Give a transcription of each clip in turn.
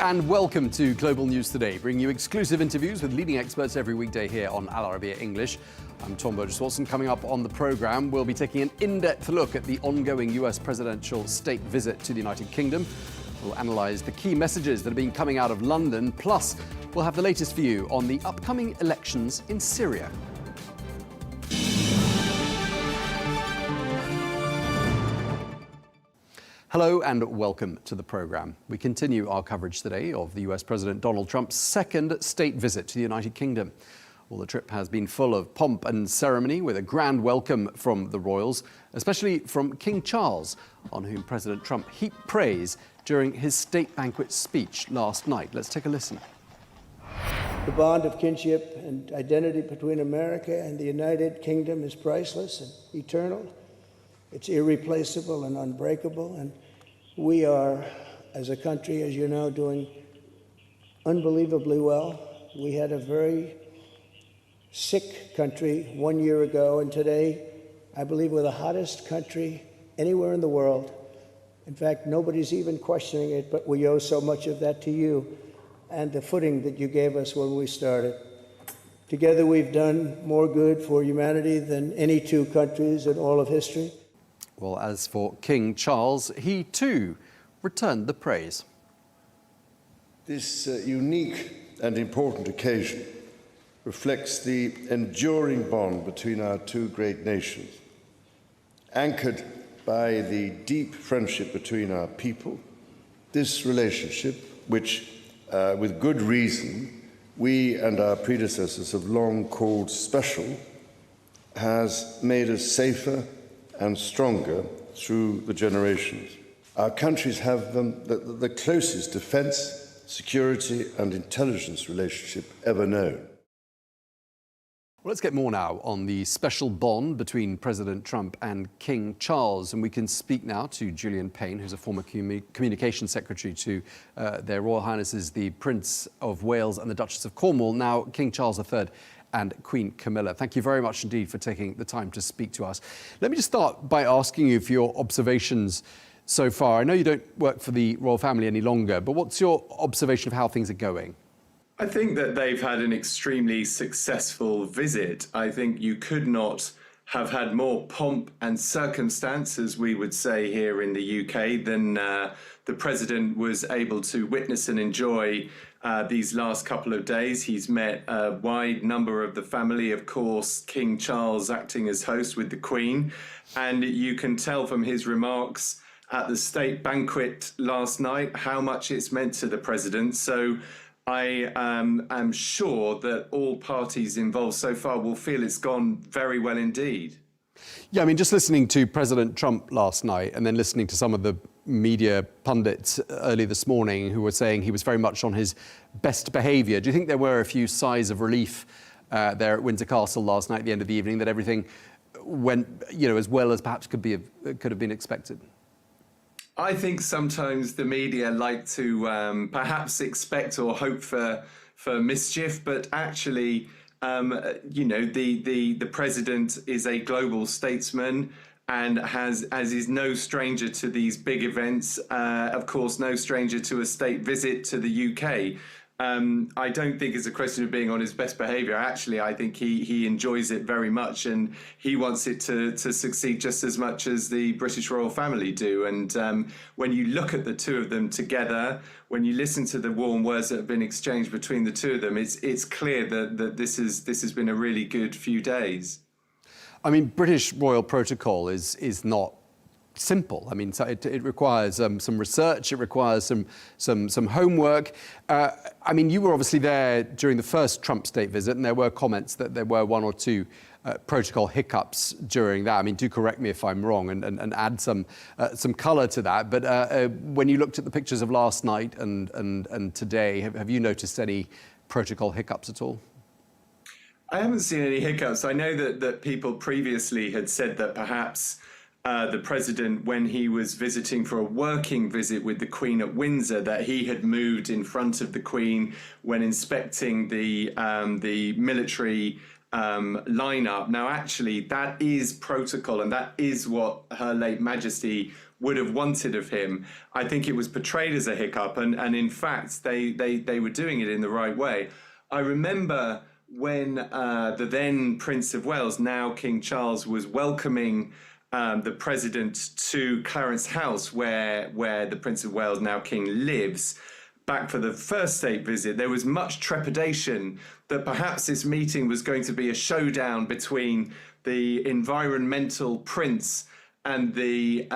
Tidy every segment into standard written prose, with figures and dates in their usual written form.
and welcome to Global News Today, bringing you exclusive interviews with leading experts every weekday here on Arabiya English. I'm Tom Burges Watson. Coming up on the programme, we'll be taking an in-depth look at the ongoing US presidential state visit to the United Kingdom. We'll analyse the key messages that have been coming out of London, plus we'll have the latest view on the upcoming elections in Syria. Hello and welcome to the programme. We continue our coverage today of the US President Donald Trump's second state visit to the United Kingdom. Well, the trip has been full of pomp and ceremony with a grand welcome from the royals, especially from King Charles, on whom President Trump heaped praise during his state banquet speech last night. Let's take a listen. The bond of kinship and identity between America and the United Kingdom is priceless and eternal. It's irreplaceable and unbreakable, and we are, as a country, as you know, doing unbelievably well. We had a very sick country 1 year ago, and today, I believe we're the hottest country anywhere in the world. In fact, nobody's even questioning it, but we owe so much of that to you and the footing that you gave us when we started. Together, we've done more good for humanity than any two countries in all of history. Well, as for King Charles, he too returned the praise. This unique and important occasion reflects the enduring bond between our two great nations, anchored by the deep friendship between our people. This relationship, which, with good reason, we and our predecessors have long called special, has made us safer and stronger through the generations. Our countries have the closest defence, security and intelligence relationship ever known. Well, let's get more now on the special bond between President Trump and King Charles. And we can speak now to Julian Payne, who's a former communications secretary to their Royal Highnesses, the Prince of Wales and the Duchess of Cornwall, now King Charles III and Queen Camilla. Thank you very much indeed for taking the time to speak to us. Let me just start by asking you for your observations so far. I know you don't work for the royal family any longer, but what's your observation of how things are going? I think that they've had an extremely successful visit. I think you could not have had more pomp and circumstance, as we would say here in the UK, than the president was able to witness and enjoy these last couple of days. He's met a wide number of the family, of course, King Charles acting as host with the Queen, and you can tell from his remarks at the state banquet last night how much it's meant to the president. So I am sure that all parties involved so far will feel it's gone very well indeed. Yeah, I mean, just listening to President Trump last night and then listening to some of the media pundits early this morning who were saying he was very much on his best behaviour. Do you think there were a few sighs of relief there at Windsor Castle last night at the end of the evening, that everything went, as well as perhaps could have been expected? I think sometimes the media like to perhaps expect or hope for mischief, but actually, the president is a global statesman and is no stranger to these big events. Of course, no stranger to a state visit to the UK. I don't think it's a question of being on his best behaviour. Actually, I think he enjoys it very much, and he wants it to succeed just as much as the British royal family do. And when you look at the two of them together, when you listen to the warm words that have been exchanged between the two of them, it's clear that this has been a really good few days. I mean, British royal protocol is not simple. I mean, it requires some research. It requires some homework. I mean, you were obviously there during the first Trump state visit, and there were comments that there were one or two protocol hiccups during that. I mean, do correct me if I'm wrong, and add some colour to that. But when you looked at the pictures of last night and today, have you noticed any protocol hiccups at all? I haven't seen any hiccups. I know that people previously had said that perhaps the president, when he was visiting for a working visit with the Queen at Windsor, that he had moved in front of the Queen when inspecting the military lineup. Now, actually, that is protocol, and that is what Her late Majesty would have wanted of him. I think it was portrayed as a hiccup, and in fact, they were doing it in the right way. I remember when the then Prince of Wales, now King Charles, was welcoming the president to Clarence House, where the Prince of Wales, now King, lives, back for the first state visit. There was much trepidation that perhaps this meeting was going to be a showdown between the environmental prince and the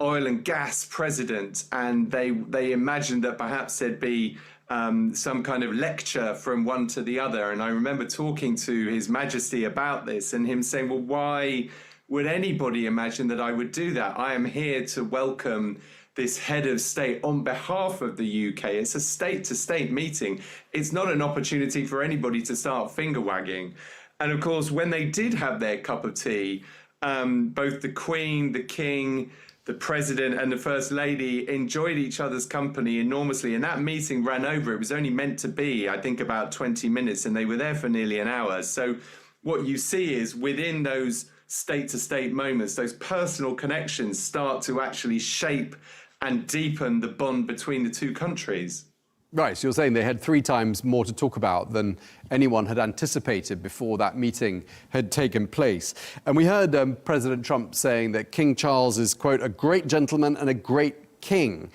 oil and gas president, and they imagined that perhaps there'd be some kind of lecture from one to the other. And I remember talking to His Majesty about this and him saying, well, why would anybody imagine that I would do that? I am here to welcome this head of state on behalf of the UK. It's a state-to-state meeting. It's not an opportunity for anybody to start finger-wagging. And of course, when they did have their cup of tea, both the Queen, the King, the President and the First Lady enjoyed each other's company enormously. And that meeting ran over. It was only meant to be, I think, about 20 minutes, and they were there for nearly an hour. So what you see is within those state-to-state moments, those personal connections start to actually shape and deepen the bond between the two countries. Right, so you're saying they had 3 times more to talk about than anyone had anticipated before that meeting had taken place. And we heard President Trump saying that King Charles is, quote, a great gentleman and a great king.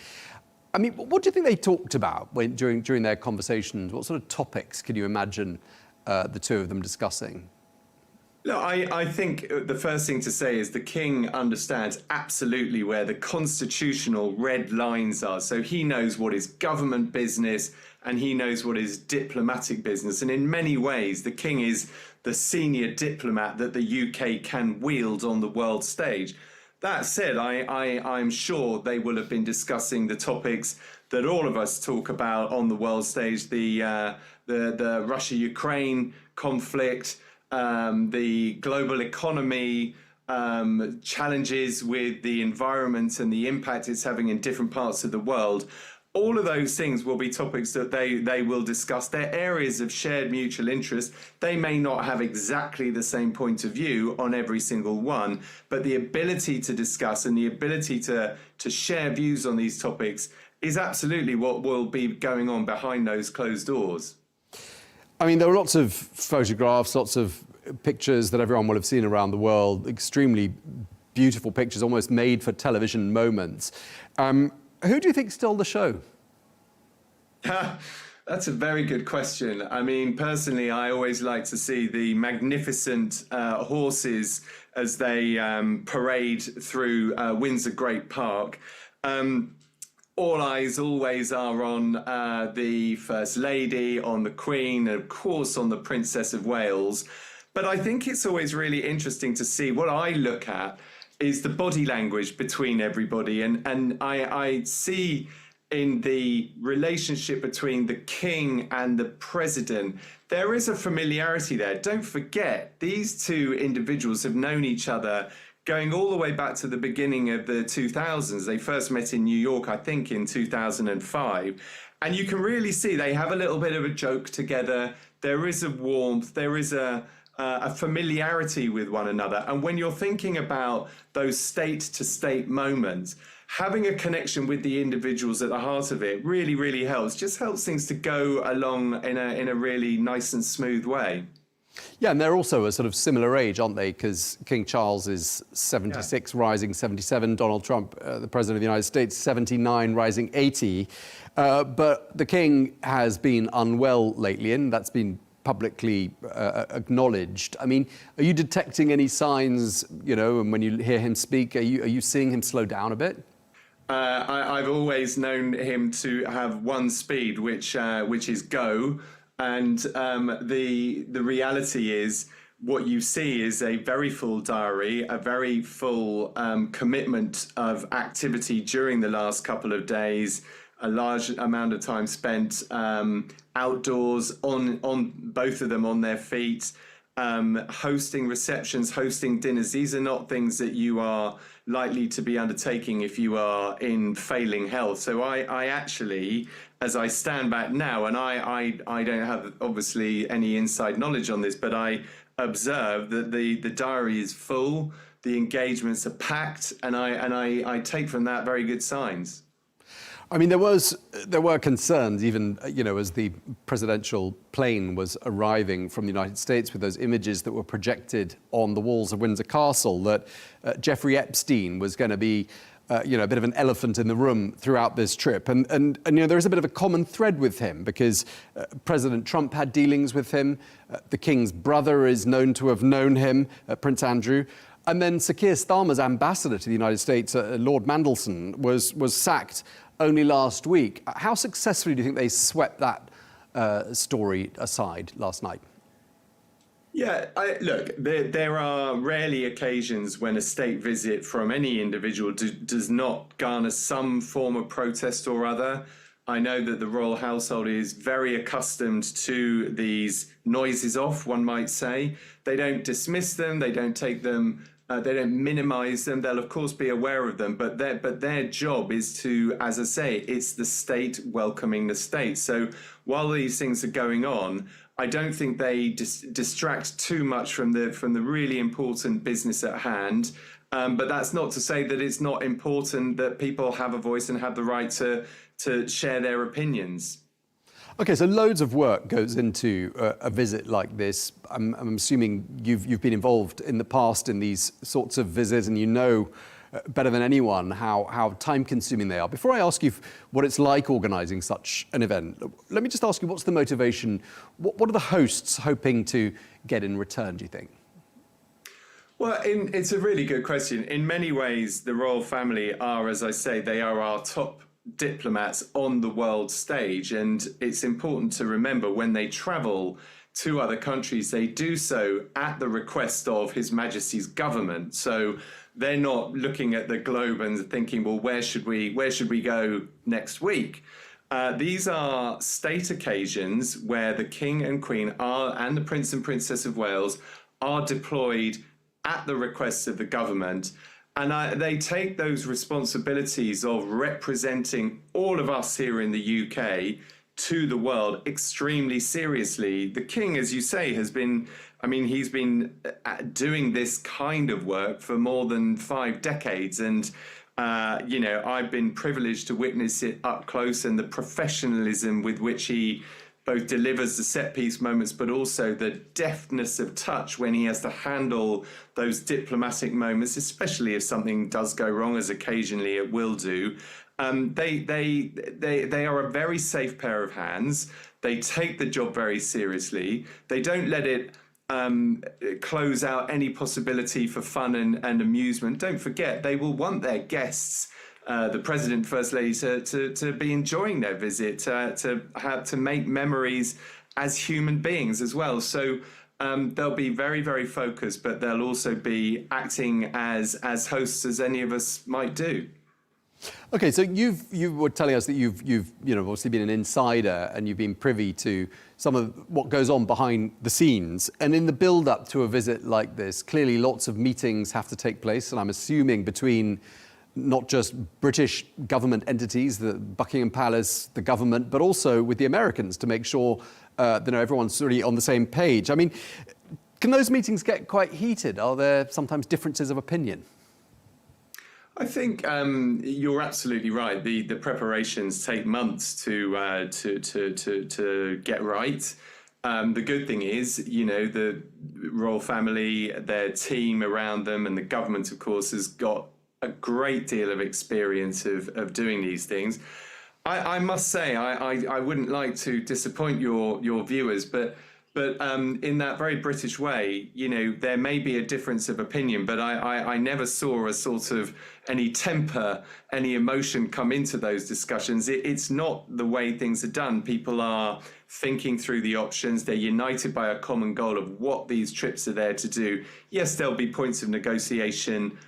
I mean, what do you think they talked about during their conversations? What sort of topics can you imagine the two of them discussing? Look, I think the first thing to say is the King understands absolutely where the constitutional red lines are. So he knows what is government business and he knows what is diplomatic business. And in many ways, the King is the senior diplomat that the UK can wield on the world stage. That said, I'm sure they will have been discussing the topics that all of us talk about on the world stage, the Russia-Ukraine conflict, the global economy, challenges with the environment and the impact it's having in different parts of the world. All of those things will be topics that they will discuss. They're areas of shared mutual interest. They may not have exactly the same point of view on every single one, but the ability to discuss and the ability to share views on these topics is absolutely what will be going on behind those closed doors. I mean, there are lots of photographs, lots of pictures that everyone will have seen around the world, extremely beautiful pictures, almost made for television moments. Who do you think stole the show? That's a very good question. I mean, personally, I always like to see the magnificent horses as they parade through Windsor Great Park. All eyes always are on the First Lady, on the Queen, and of course on the Princess of Wales. But I think it's always really interesting to see. What I look at is the body language between everybody. And I see in the relationship between the King and the President, there is a familiarity there. Don't forget, these two individuals have known each other going all the way back to the beginning of the 2000s. They first met in New York, I think, in 2005. And you can really see they have a little bit of a joke together. There is a warmth. There is a familiarity with one another. And when you're thinking about those state-to-state moments, having a connection with the individuals at the heart of it really, really helps. Just helps things to go along in a really nice and smooth way. Yeah, and they're also a sort of similar age, aren't they? Because King Charles is 76, rising 77. Donald Trump, the President of the United States, 79, rising 80. But the King has been unwell lately, and that's been publicly acknowledged. I mean, are you detecting any signs, and when you hear him speak, are you seeing him slow down a bit? I've always known him to have one speed, which is go. And the reality is what you see is a very full diary, a very full commitment of activity during the last couple of days, a large amount of time spent outdoors, on both of them on their feet, hosting receptions, hosting dinners. These are not things that you are likely to be undertaking if you are in failing health. So I actually, as I stand back now, and I don't have obviously any inside knowledge on this, but I observe that the diary is full. The engagements are packed, and I take from that very good signs. I mean, there were concerns, even as the presidential plane was arriving from the United States with those images that were projected on the walls of Windsor Castle, that Jeffrey Epstein was going to be, a bit of an elephant in the room throughout this trip, and there is a bit of a common thread with him because President Trump had dealings with him. The King's brother is known to have known him, Prince Andrew. And then Sir Keir Starmer's ambassador to the United States, Lord Mandelson, was sacked only last week. How successfully do you think they swept that story aside last night? Yeah, look, there are rarely occasions when a state visit from any individual does not garner some form of protest or other. I know that the royal household is very accustomed to these noises off, one might say. They don't dismiss them, they don't take them, they don't minimize them. They'll of course be aware of them, but their job is to, as I say, it's the state welcoming the state. So while these things are going on, I don't think they distract too much from the really important business at hand. But that's not to say that it's not important that people have a voice and have the right to share their opinions. Okay, so loads of work goes into a visit like this. I'm assuming you've been involved in the past in these sorts of visits, and you know better than anyone how time-consuming they are. Before I ask you what it's like organising such an event, let me just ask you, what's the motivation? What are the hosts hoping to get in return, do you think? Well, it's a really good question. In many ways, the royal family are, as I say, they are our top diplomats on the world stage. And it's important to remember when they travel to other countries, they do so at the request of His Majesty's government. So they're not looking at the globe and thinking, well, where should we go next week? These are state occasions where the King and Queen are, and the Prince and Princess of Wales are deployed at the request of the government. And they take those responsibilities of representing all of us here in the UK to the world extremely seriously. The King, as you say, he's been doing this kind of work for more than 5 decades. And, I've been privileged to witness it up close, and the professionalism with which he both delivers the set-piece moments, but also the deftness of touch when he has to handle those diplomatic moments, especially if something does go wrong, as occasionally it will do. They are a very safe pair of hands. They take the job very seriously. They don't let it close out any possibility for fun and amusement. Don't forget, they will want their guests, the President, First Lady, to be enjoying their visit, to make memories as human beings as well. So they'll be very, very focused, but they'll also be acting as hosts as any of us might do. Okay, so you were telling us that you've obviously been an insider, and you've been privy to some of what goes on behind the scenes. And in the build-up to a visit like this, clearly lots of meetings have to take place, and I'm assuming between not just British government entities, the Buckingham Palace, the government, but also with the Americans to make sure that everyone's really on the same page. I mean, can those meetings get quite heated? Are there sometimes differences of opinion? I think you're absolutely right. The preparations take months to get right. The good thing is, the royal family, their team around them, and the government, of course, has got a great deal of experience of doing these things. I must say, I wouldn't like to disappoint your viewers, but in that very British way, there may be a difference of opinion, but I never saw a sort of any temper, any emotion come into those discussions. It's not the way things are done. People are thinking through the options. They're united by a common goal of what these trips are there to do. Yes, there'll be points of negotiation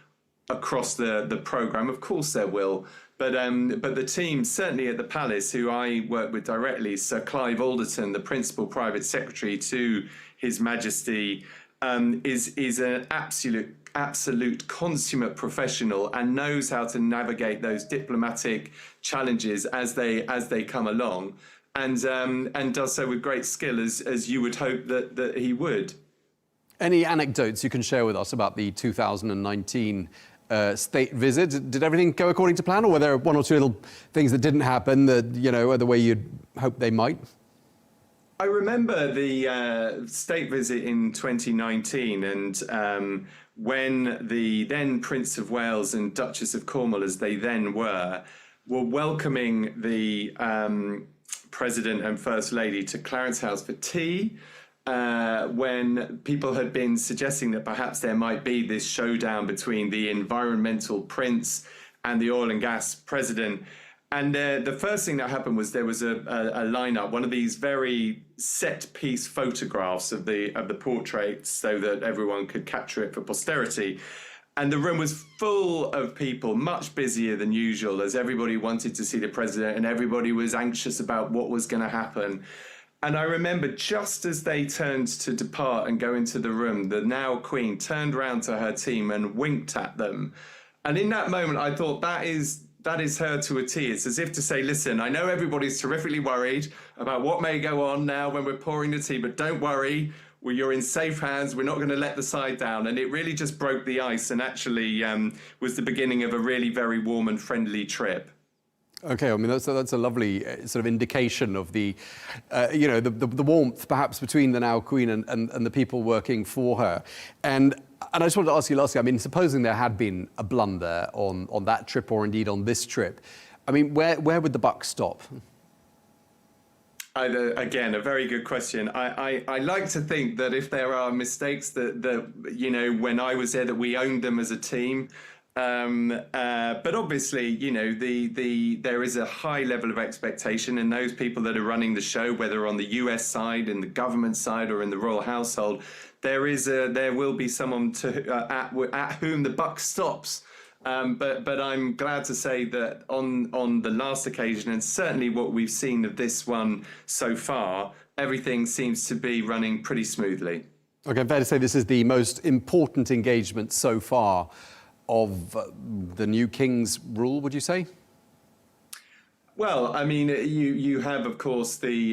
across the programme. Of course there will. But the team, certainly at the Palace, who I work with directly, Sir Clive Alderton, the Principal Private Secretary to His Majesty, is an absolute consummate professional and knows how to navigate those diplomatic challenges as they come along, and does so with great skill, as you would hope that he would. Any anecdotes you can share with us about the 2019 state visit? Did everything go according to plan, or were there one or two little things that didn't happen that, you know, the way you'd hoped they might? I remember the state visit in 2019, and when the then Prince of Wales and Duchess of Cornwall, as they then were welcoming the President and First Lady to Clarence House for tea, when people had been suggesting that perhaps there might be this showdown between the environmental prince and the oil and gas president. And the first thing that happened was there was a lineup, one of these very set-piece photographs of the portraits, so that everyone could capture it for posterity. And the room was full of people, much busier than usual, as everybody wanted to see the president and everybody was anxious about what was going to happen. And I remember just as they turned to depart and go into the room, the now Queen turned round to her team and winked at them. And in that moment, I thought, that is her to a T. It's as if to say, listen, I know everybody's terrifically worried about what may go on now when we're pouring the tea, but don't worry, you're in safe hands. We're not going to let the side down. And it really just broke the ice and actually was the beginning of a really very warm and friendly trip. Okay, I mean, that's a lovely sort of indication of the, you know, the warmth perhaps between the now Queen and the people working for her. And I just wanted to ask you lastly, I mean, supposing there had been a blunder on that trip or indeed on this trip, I mean, where would the buck stop? Again, a very good question. I like to think that if there are mistakes that you know, when I was there, that we owned them as a team. But obviously, you know, there is a high level of expectation, and those people that are running the show, whether on the US side, in the government side, or in the royal household, there will be someone at whom the buck stops. But I'm glad to say that on the last occasion, and certainly what we've seen of this one so far, everything seems to be running pretty smoothly. Okay, fair to say this is the most important engagement so far of the new King's rule, would you say? Well, I mean, you have, of course, the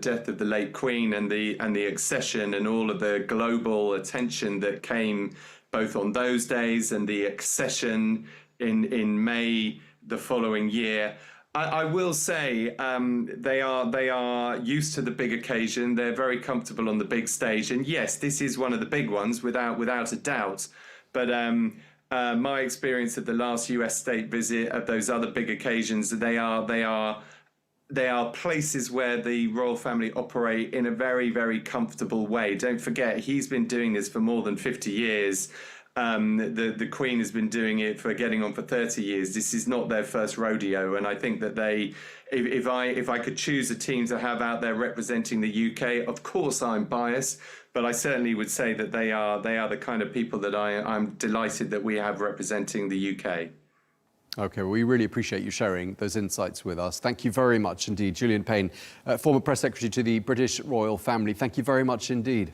death of the late Queen and the accession and all of the global attention that came both on those days and the accession in May the following year. I will say they are used to the big occasion. They're very comfortable on the big stage, and yes, this is one of the big ones without a doubt. But my experience of the last US state visit, of those other big occasions, they are places where the royal family operate in a very, very comfortable way. Don't forget, he's been doing this for more than 50 years. The Queen has been doing it for getting on for 30 years. This is not their first rodeo, and I think that if I could choose a team to have out there representing the UK, of course I'm biased, but I certainly would say that they are the kind of people that I'm delighted that we have representing the UK. Okay, well, we really appreciate you sharing those insights with us. Thank you very much indeed. Julian Payne, former press secretary to the British royal family. Thank you very much indeed.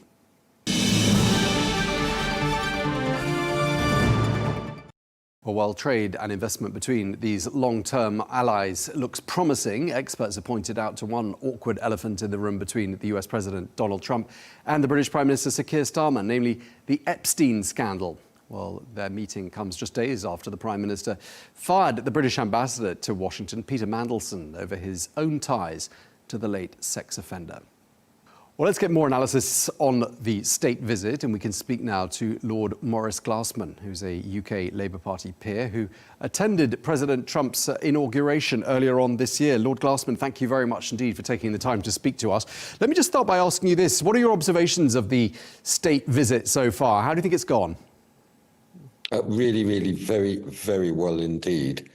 Well, while trade and investment between these long-term allies looks promising, experts have pointed out to one awkward elephant in the room between the US President Donald Trump and the British Prime Minister Sir Keir Starmer, namely the Epstein scandal. Well, their meeting comes just days after the Prime Minister fired the British ambassador to Washington, Peter Mandelson, over his own ties to the late sex offender. Well, let's get more analysis on the state visit, and we can speak now to Lord Maurice Glasman, who's a UK Labour Party peer who attended President Trump's inauguration earlier on this year. Lord Glasman, thank you very much indeed for taking the time to speak to us. Let me just start by asking you this. What are your observations of the state visit so far? How do you think it's gone? Really, very, very well indeed.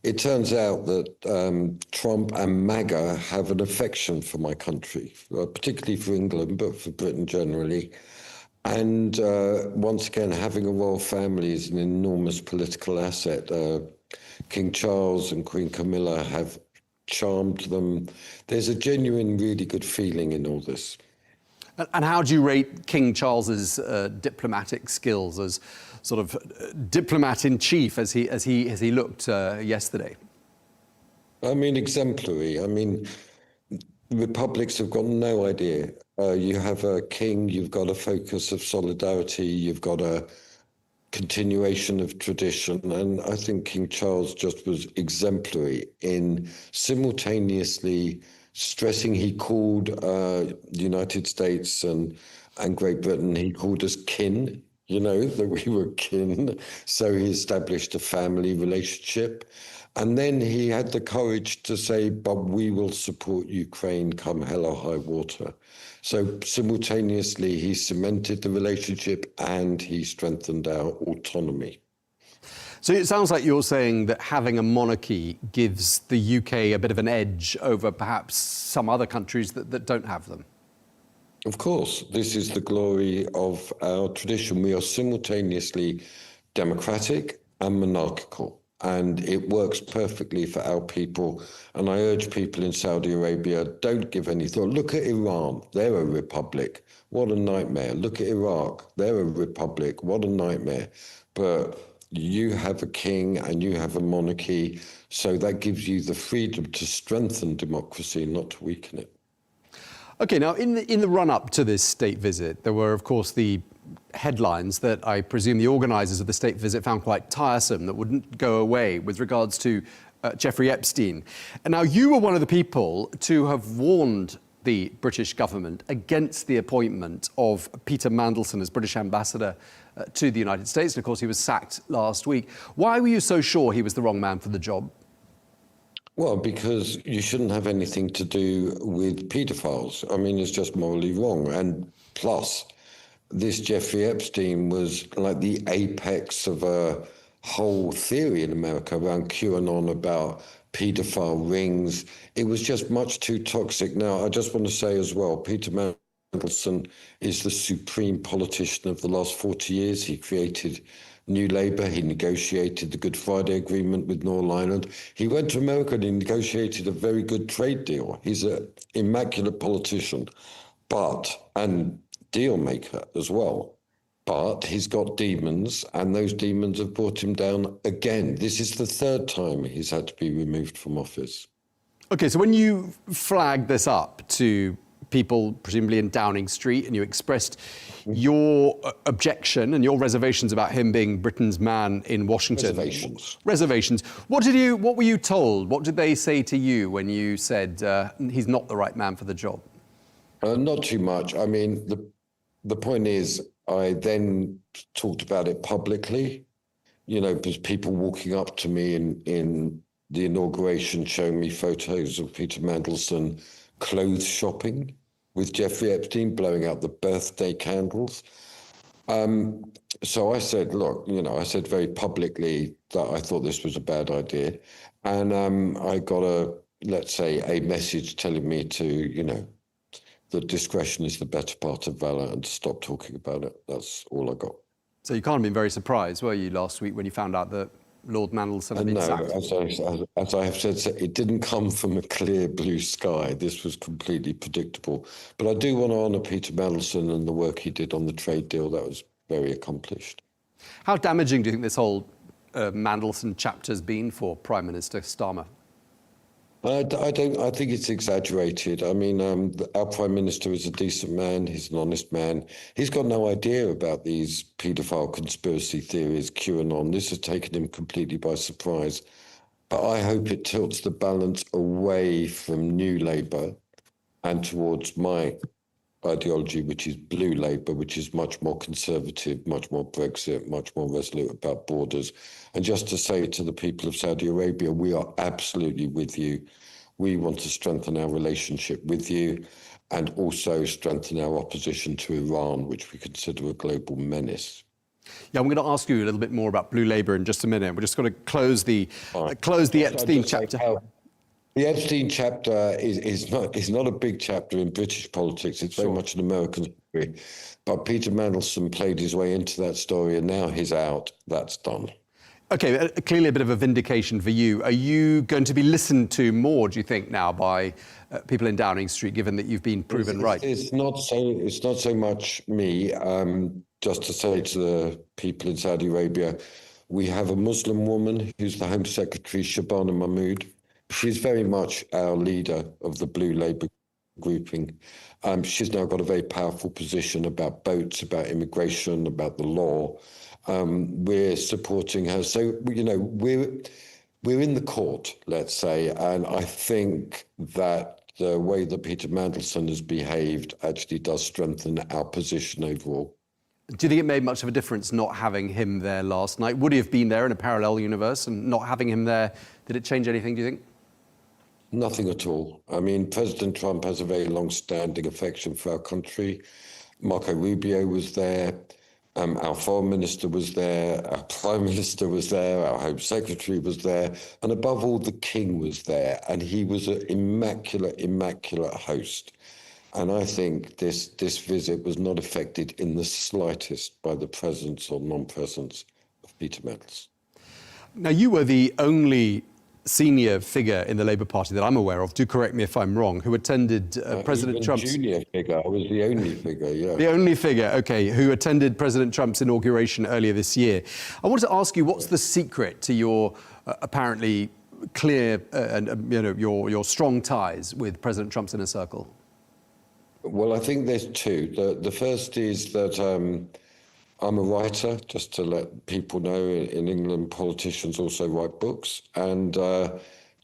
It turns out that Trump and MAGA have an affection for my country, particularly for England, but for Britain generally. And once again, having a royal family is an enormous political asset. King Charles and Queen Camilla have charmed them. There's a genuine, really good feeling in all this. And how do you rate King Charles's diplomatic skills as sort of diplomat-in-chief as he looked yesterday? I mean, exemplary. I mean, republics have got no idea. You have a king, you've got a focus of solidarity, you've got a continuation of tradition, and I think King Charles just was exemplary in simultaneously stressing. He called the United States and Great Britain, he called us kin, that we were kin. So he established a family relationship. And then he had the courage to say, but we will support Ukraine come hell or high water. So simultaneously, he cemented the relationship and he strengthened our autonomy. So it sounds like you're saying that having a monarchy gives the UK a bit of an edge over perhaps some other countries that don't have them. Of course, this is the glory of our tradition. We are simultaneously democratic and monarchical, and it works perfectly for our people. And I urge people in Saudi Arabia, don't give any thought. Look at Iran, they're a republic. What a nightmare. Look at Iraq, they're a republic. What a nightmare. But you have a king and you have a monarchy, so that gives you the freedom to strengthen democracy, not to weaken it. Okay, now in the run-up to this state visit, there were, of course, the headlines that I presume the organisers of the state visit found quite tiresome, that wouldn't go away, with regards to Jeffrey Epstein. And now you were one of the people to have warned the British government against the appointment of Peter Mandelson as British ambassador to the United States. And of course, he was sacked last week. Why were you so sure he was the wrong man for the job? Well, because you shouldn't have anything to do with paedophiles. I mean, it's just morally wrong. And plus, this Jeffrey Epstein was like the apex of a whole theory in America around QAnon about paedophile rings. It was just much too toxic. Now, I just want to say as well, Peter Mandelson is the supreme politician of the last 40 years. He created New Labour. He negotiated the Good Friday Agreement with Northern Ireland. He went to America and he negotiated a very good trade deal. He's an immaculate politician, and deal maker as well. But he's got demons, and those demons have brought him down again. This is the third time he's had to be removed from office. Okay, so when you flagged this up to people, presumably in Downing Street, and you expressed your objection and your reservations about him being Britain's man in Washington. Reservations. What were you told? What did they say to you when you said he's not the right man for the job? Not too much. I mean, the point is, I then talked about it publicly. There's people walking up to me in the inauguration, showing me photos of Peter Mandelson clothes shopping with Jeffrey Epstein, blowing out the birthday candles. So I said, look, I said very publicly that I thought this was a bad idea. And I got a message telling me to, that discretion is the better part of valor and to stop talking about it. That's all I got. So you can't have been very surprised, were you, last week when you found out that Lord Mandelson had been sacked? No, as I have said, it didn't come from a clear blue sky. This was completely predictable. But I do want to honour Peter Mandelson and the work he did on the trade deal. That was very accomplished. How damaging do you think this whole Mandelson chapter has been for Prime Minister Starmer? I think it's exaggerated. I mean, our Prime Minister is a decent man. He's an honest man. He's got no idea about these paedophile conspiracy theories, QAnon. This has taken him completely by surprise. But I hope it tilts the balance away from New Labour and towards my ideology, which is Blue Labour, which is much more conservative, much more Brexit, much more resolute about borders. And just to say to the people of Saudi Arabia, we are absolutely with you. We want to strengthen our relationship with you and also strengthen our opposition to Iran, which we consider a global menace. Yeah, I'm going to ask you a little bit more about Blue Labour in just a minute. We're just going to close the Epstein chapter. The Epstein chapter is not a big chapter in British politics. It's very much an American story. But Peter Mandelson played his way into that story, and now he's out. That's done. Okay, clearly a bit of a vindication for you. Are you going to be listened to more, do you think, now by people in Downing Street, given that you've been proven right? It's not so much me. Just to say to the people in Saudi Arabia, we have a Muslim woman who's the Home Secretary, Shabana Mahmood. She's very much our leader of the Blue Labour grouping. She's now got a very powerful position about boats, about immigration, about the law. We're supporting her. So, you know, we're in the court, let's say, and I think that the way that Peter Mandelson has behaved actually does strengthen our position overall. Do you think it made much of a difference not having him there last night? Would he have been there in a parallel universe, and not having him there, did it change anything, do you think? Nothing at all. I mean, President Trump has a very long-standing affection for our country. Marco Rubio was there. Our foreign minister was there. Our prime minister was there. Our home secretary was there. And above all, the king was there. And he was an immaculate host. And I think this visit was not affected in the slightest by the presence or non-presence of Peter Mandelson. Now, you were the only senior figure in the Labour Party that I'm aware of, do correct me if I'm wrong, who attended President Trump's... junior figure, I was the only figure, yeah. The only figure, OK, who attended President Trump's inauguration earlier this year. I wanted to ask you, what's the secret to your apparently clear and you know, your strong ties with President Trump's inner circle? Well, I think there's two. The first is that I'm a writer, just to let people know. In England, politicians also write books. And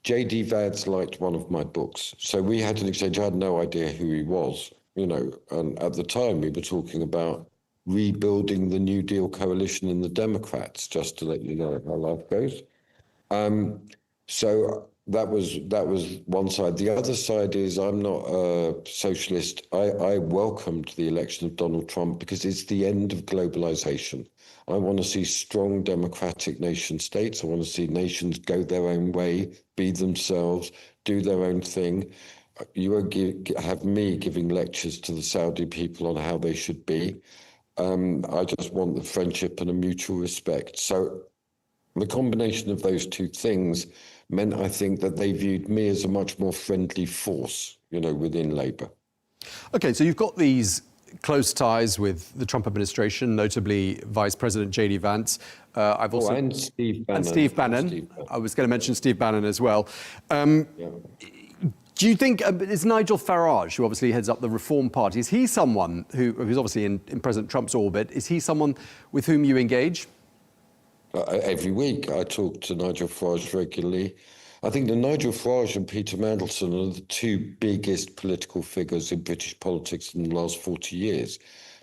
J.D. Vance liked one of my books. So we had an exchange. I had no idea who he was, you know. And at the time, we were talking about rebuilding the New Deal coalition in the Democrats, just to let you know how life goes. So that was one side. The other side is I'm not a socialist. I welcomed the election of Donald Trump because it's the end of globalization. I want to see strong democratic nation states. I want to see nations go their own way, be themselves, do their own thing. You won't have me giving lectures to the Saudi people on how they should be. I just want the friendship and a mutual respect. So the combination of those two things meant, I think, that they viewed me as a much more friendly force, you know, within Labour. OK, so you've got these close ties with the Trump administration, notably Vice President J.D. Vance. I've also and Steve Bannon. And Steve Bannon. I was going to mention Steve Bannon as well. Do you think, is Nigel Farage, who obviously heads up the Reform Party, is he someone who's obviously in President Trump's orbit, is he someone with whom you engage? Every week I talk to Nigel Farage regularly. I think that Nigel Farage and Peter Mandelson are the two biggest political figures in British politics in the last 40 years.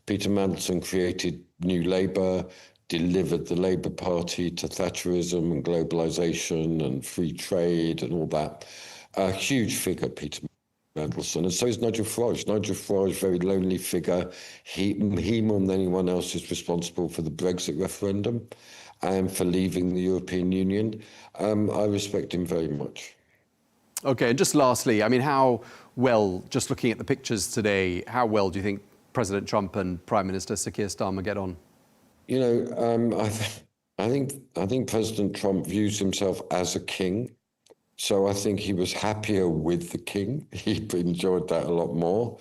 Peter Mandelson created New Labour, delivered the Labour Party to Thatcherism and globalisation and free trade and all that. A huge figure, Peter Mandelson, and so is Nigel Farage. Nigel Farage, very lonely figure. He more than anyone else is responsible for the Brexit referendum and for leaving the European Union. I respect him very much. OK, and just lastly, I mean, how well, just looking at the pictures today, how well do you think President Trump and Prime Minister Sir Keir Starmer get on? You know, I think President Trump views himself as a king. So I think he was happier with the king. He enjoyed that a lot more.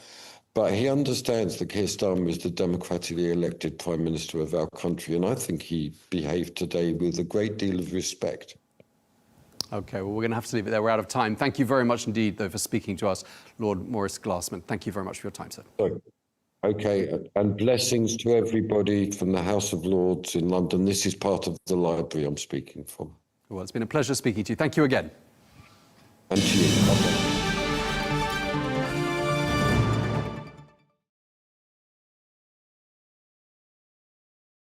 But he understands that Keir Starmer is the democratically elected Prime Minister of our country, and I think he behaved today with a great deal of respect. OK, well, we're going to have to leave it there. We're out of time. Thank you very much indeed, though, for speaking to us, Lord Maurice Glasman. Thank you very much for your time, sir. OK, and blessings to everybody from the House of Lords in London. This is part of the library I'm speaking from. Well, it's been a pleasure speaking to you. Thank you again. And to you. Okay.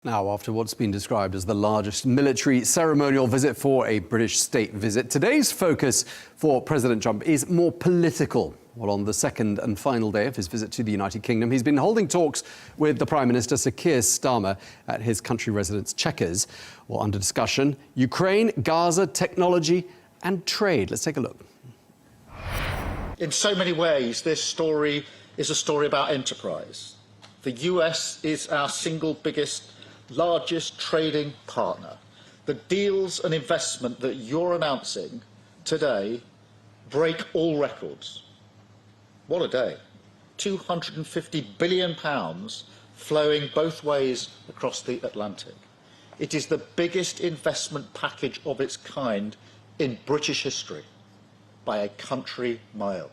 Now, after what's been described as the largest military ceremonial visit for a British state visit, today's focus for President Trump is more political. Well, on the second and final day of his visit to the United Kingdom, he's been holding talks with the Prime Minister, Sir Keir Starmer, at his country residence Chequers. Well, under discussion, Ukraine, Gaza, technology and trade. Let's take a look. In so many ways, this story is a story about enterprise. The US is our single biggest, largest trading partner. The deals and investment that you're announcing today break all records. What a day. £250 billion flowing both ways across the Atlantic. It is the biggest investment package of its kind in British history by a country mile.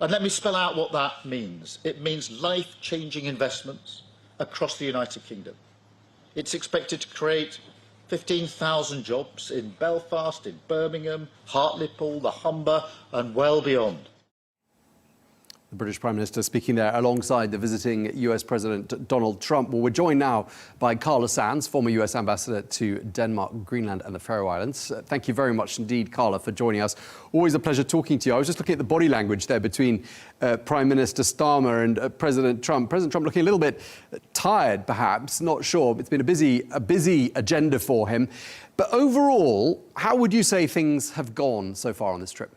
And let me spell out what that means. It means life-changing investments across the United Kingdom. It's expected to create 15,000 jobs in Belfast, in Birmingham, Hartlepool, the Humber, and well beyond. The British Prime Minister speaking there alongside the visiting US President Donald Trump. Well, we're joined now by Carla Sands, former US Ambassador to Denmark, Greenland and the Faroe Islands. Thank you very much indeed, Carla, for joining us. Always a pleasure talking to you. I was just looking at the body language there between Prime Minister Starmer and President Trump. President Trump looking a little bit tired, perhaps, not sure. It's been a busy agenda for him. But overall, how would you say things have gone so far on this trip?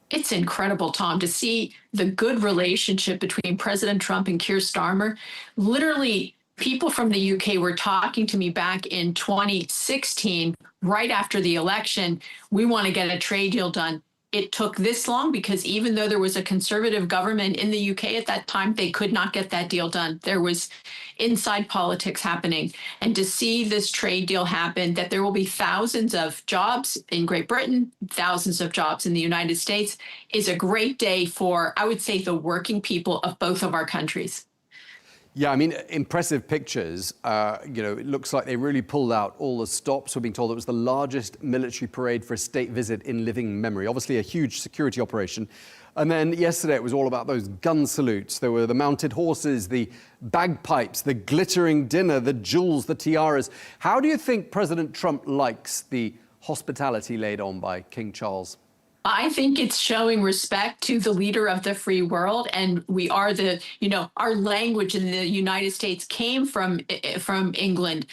It's incredible, Tom, to see the good relationship between President Trump and Keir Starmer. Literally, people from the UK were talking to me back in 2016, right after the election. We want to get a trade deal done. It took this long because even though there was a conservative government in the UK at that time, they could not get that deal done. There was inside politics happening. And to see this trade deal happen, that there will be thousands of jobs in Great Britain, thousands of jobs in the United States, is a great day for, I would say, the working people of both of our countries. Yeah, I mean, impressive pictures. It looks like they really pulled out all the stops. We're being told it was the largest military parade for a state visit in living memory. Obviously, a huge security operation. And then yesterday, it was all about those gun salutes. There were the mounted horses, the bagpipes, the glittering dinner, the jewels, the tiaras. How do you think President Trump likes the hospitality laid on by King Charles? I think it's showing respect to the leader of the free world. And we are our language in the United States came from England.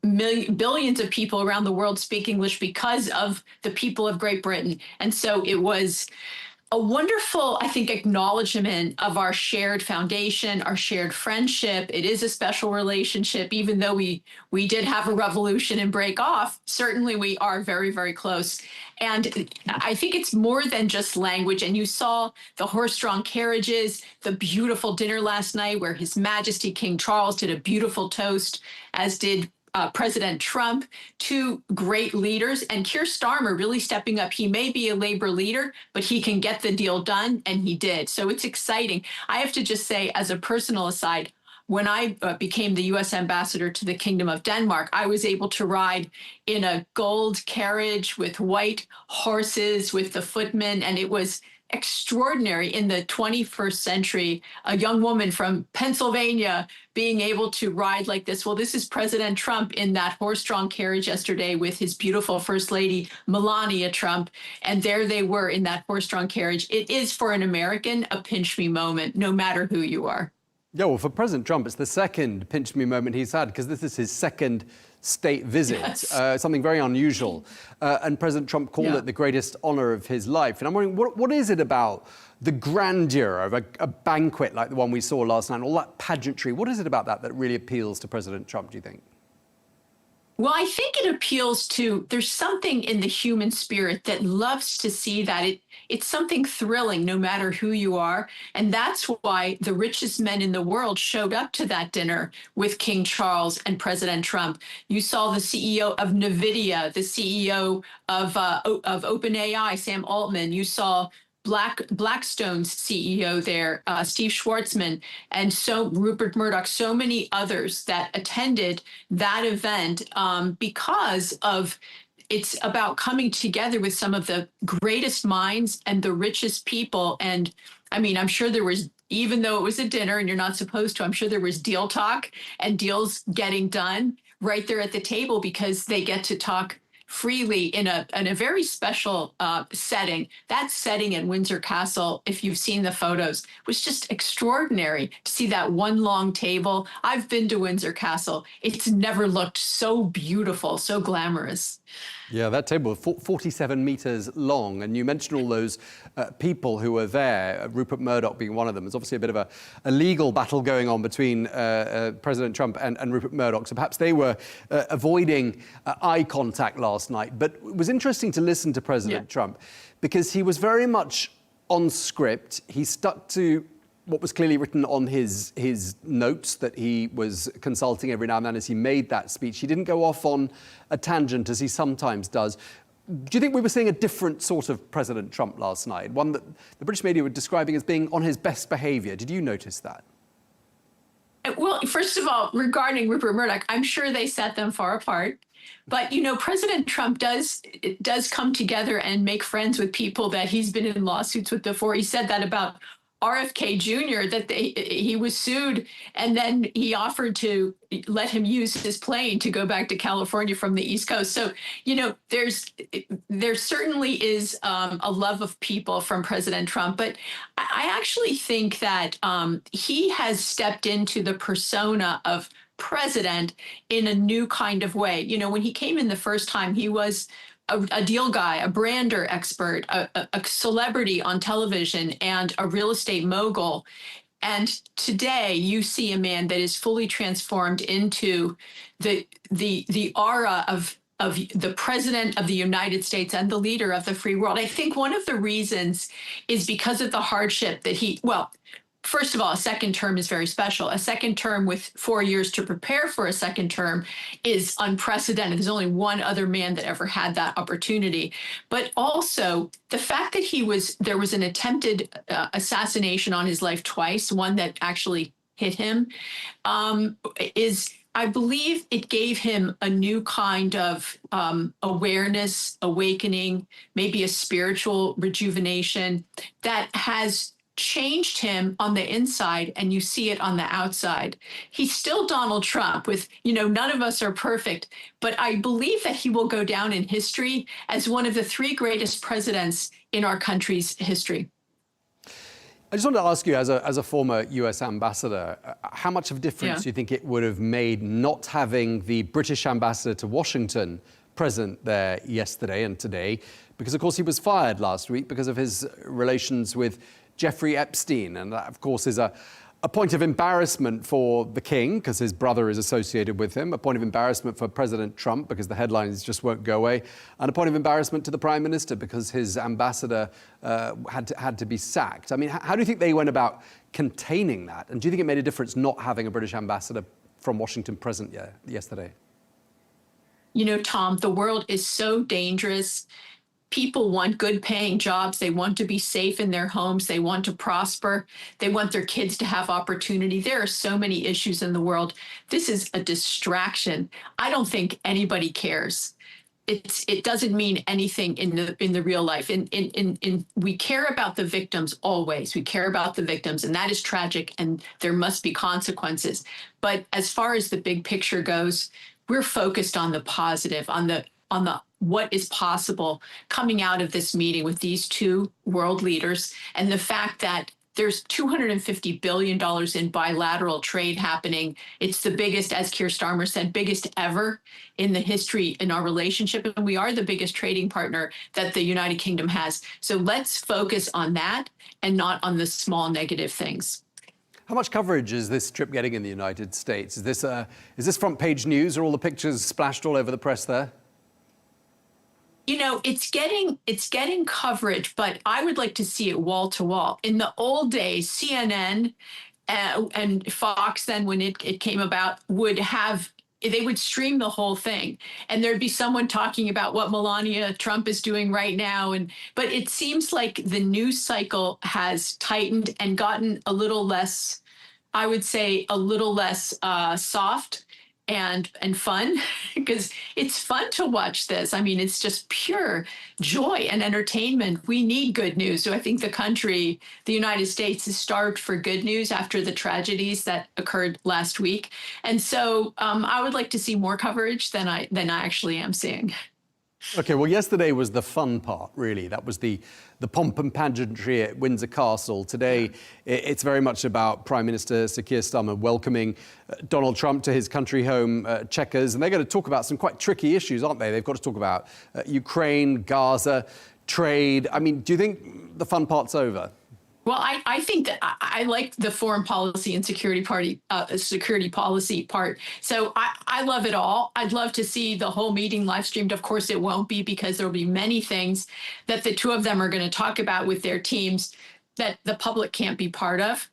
Billions of people around the world speak English because of the people of Great Britain. And so it was a wonderful, I think, acknowledgement of our shared foundation, our shared friendship. It is a special relationship, even though we did have a revolution and break off. Certainly, we are very, very close. And I think it's more than just language. And you saw the horse-drawn carriages, the beautiful dinner last night where His Majesty King Charles did a beautiful toast, as did President Trump, two great leaders, and Keir Starmer really stepping up. He may be a Labour leader, but he can get the deal done, and he did. So it's exciting. I have to just say, as a personal aside, when I became the U.S. ambassador to the Kingdom of Denmark, I was able to ride in a gold carriage with white horses with the footmen, and it was extraordinary in the 21st century, a young woman from Pennsylvania being able to ride like this. Well, this is President Trump in that horse-drawn carriage yesterday with his beautiful First Lady, Melania Trump. And there they were in that horse-drawn carriage. It is, for an American, a pinch-me moment, no matter who you are. Yeah, well, for President Trump, it's the second pinch-me moment he's had, because this is his second state visit, yes. Something very unusual. And President Trump called it the greatest honor of his life. And I'm wondering, what is it about the grandeur of a banquet like the one we saw last night, all that pageantry? What is it about that really appeals to President Trump, do you think? Well, I think it appeals to, there's something in the human spirit that loves to see that it's something thrilling no matter who you are. And that's why the richest men in the world showed up to that dinner with King Charles and President Trump. You saw the CEO of NVIDIA, the CEO of OpenAI, Sam Altman. You saw Blackstone's CEO there, Steve Schwarzman, and so Rupert Murdoch, so many others that attended that event because of it's about coming together with some of the greatest minds and the richest people. And I mean, I'm sure there was, even though it was a dinner and you're not supposed to, I'm sure there was deal talk and deals getting done right there at the table because they get to talk freely in a very special setting. That setting at Windsor Castle, if you've seen the photos, was just extraordinary to see that one long table. I've been to Windsor Castle. It's never looked so beautiful, so glamorous. Yeah, that table, 47 meters long. And you mentioned all those people who were there, Rupert Murdoch being one of them. There's obviously a bit of a legal battle going on between President Trump and Rupert Murdoch. So perhaps they were avoiding eye contact last night. But it was interesting to listen to President Trump because he was very much on script. He stuck to what was clearly written on his notes that he was consulting every now and then as he made that speech. He didn't go off on a tangent as he sometimes does. Do you think we were seeing a different sort of President Trump last night? One that the British media were describing as being on his best behaviour. Did you notice that? Well, first of all, regarding Rupert Murdoch, I'm sure they set them far apart. But, you know, President Trump does come together and make friends with people that he's been in lawsuits with before. He said that about RFK Jr., that he was sued, and then he offered to let him use his plane to go back to California from the East Coast. So, you know, there certainly is a love of people from President Trump. But I actually think that he has stepped into the persona of president in a new kind of way. You know, when he came in the first time, he was a deal guy, a brander expert, a celebrity on television, and a real estate mogul. And today you see a man that is fully transformed into the aura of the president of the United States and the leader of the free world. I think one of the reasons is because of the hardship that first of all, a second term is very special. A second term with 4 years to prepare for a second term is unprecedented. There's only one other man that ever had that opportunity. But also the fact that there was an attempted assassination on his life twice, one that actually hit him, I believe it gave him a new kind of awareness, awakening, maybe a spiritual rejuvenation that has changed him on the inside, and you see it on the outside. He's still Donald Trump with, you know, none of us are perfect, but I believe that he will go down in history as one of the 3 greatest presidents in our country's history. I just wanted to ask you, as a former US ambassador, how much of a difference do you think it would have made not having the British ambassador to Washington present there yesterday and today? Because, of course, he was fired last week because of his relations with Jeffrey Epstein. And that, of course, is a point of embarrassment for the king, because his brother is associated with him, a point of embarrassment for President Trump, because the headlines just won't go away, and a point of embarrassment to the Prime Minister, because his ambassador had to be sacked. I mean, how do you think they went about containing that? And do you think it made a difference not having a British ambassador from Washington present yesterday? You know, Tom, the world is so dangerous. People want good paying jobs. They want to be safe in their homes. They want to prosper. They want their kids to have opportunity. There are so many issues in the world. This is a distraction. I don't think anybody cares. It doesn't mean anything in the real life. We care about the victims always. We care about the victims, and that is tragic, and there must be consequences. But as far as the big picture goes, we're focused on the positive, on the what is possible coming out of this meeting with these 2 world leaders, and the fact that there's $250 billion in bilateral trade happening. It's the biggest, as Keir Starmer said, biggest ever in the history in our relationship. And we are the biggest trading partner that the United Kingdom has. So let's focus on that and not on the small negative things. How much coverage is this trip getting in the United States? Is this front page news? Are all the pictures splashed all over the press there? You know, it's getting coverage, but I would like to see it wall to wall. In the old days, CNN and Fox, then when it came about, they would stream the whole thing, and there'd be someone talking about what Melania Trump is doing right now. But it seems like the news cycle has tightened and gotten a little less, I would say, a little less soft and fun, because it's fun to watch this. I mean, it's just pure joy and entertainment. We need good news. So I think the United States, is starved for good news after the tragedies that occurred last week. And so I would like to see more coverage than I actually am seeing. Okay, well, yesterday was the fun part, really. That was the pomp and pageantry at Windsor Castle. Today, it's very much about Prime Minister Sir Keir Starmer welcoming Donald Trump to his country home, Chequers. And they're going to talk about some quite tricky issues, aren't they? They've got to talk about Ukraine, Gaza, trade. I mean, do you think the fun part's over? Well, I think that I like the foreign policy and security policy part. So I love it all. I'd love to see the whole meeting live streamed. Of course, it won't be, because there'll be many things that the 2 of them are going to talk about with their teams that the public can't be part of.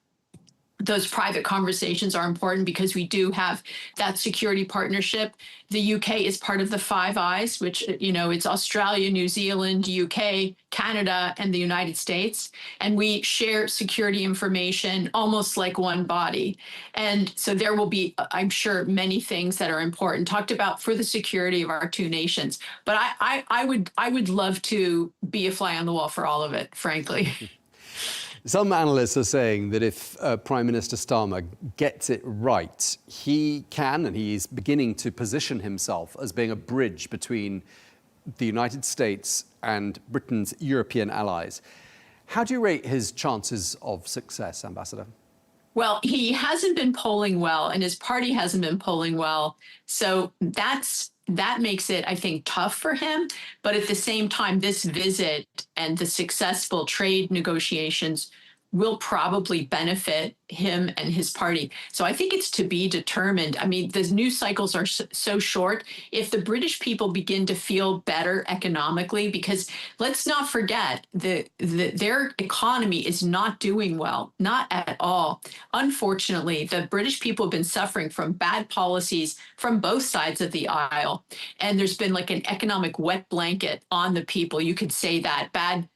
those private conversations are important because we do have that security partnership. The UK is part of the Five Eyes, which, it's Australia, New Zealand, UK, Canada, and the United States. And we share security information almost like one body. And so there will be, I'm sure, many things that are important talked about for the security of our two nations. But I would love to be a fly on the wall for all of it, frankly. Some analysts are saying that if Prime Minister Starmer gets it right, he can, and he's beginning to position himself as being a bridge between the United States and Britain's European allies. How do you rate his chances of success, Ambassador? Well, he hasn't been polling well, and his party hasn't been polling well. So that makes it, I think, tough for him. But at the same time, this visit and the successful trade negotiations will probably benefit him and his party. So I think it's to be determined. I mean, the news cycles are so short. If the British people begin to feel better economically, because let's not forget their economy is not doing well, not at all. Unfortunately, the British people have been suffering from bad policies from both sides of the aisle. And there's been like an economic wet blanket on the people. You could say that bad,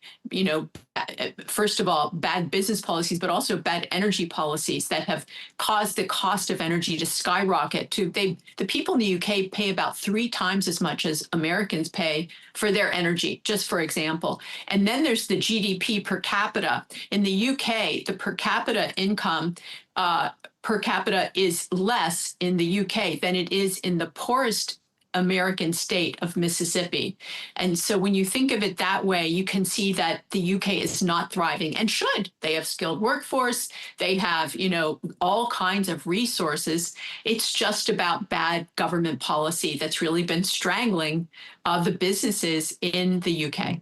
first of all, bad business policies, but also bad energy policies that have caused the cost of energy to skyrocket. The people in the UK pay about 3 times as much as Americans pay for their energy, just for example. And then there's the GDP per capita. In the UK, the per capita income per capita is less in the UK than it is in the poorest American state of Mississippi. And so when you think of it that way, you can see that the UK is not thriving and should. They have skilled workforce. They have, all kinds of resources. It's just about bad government policy that's really been strangling the businesses in the UK.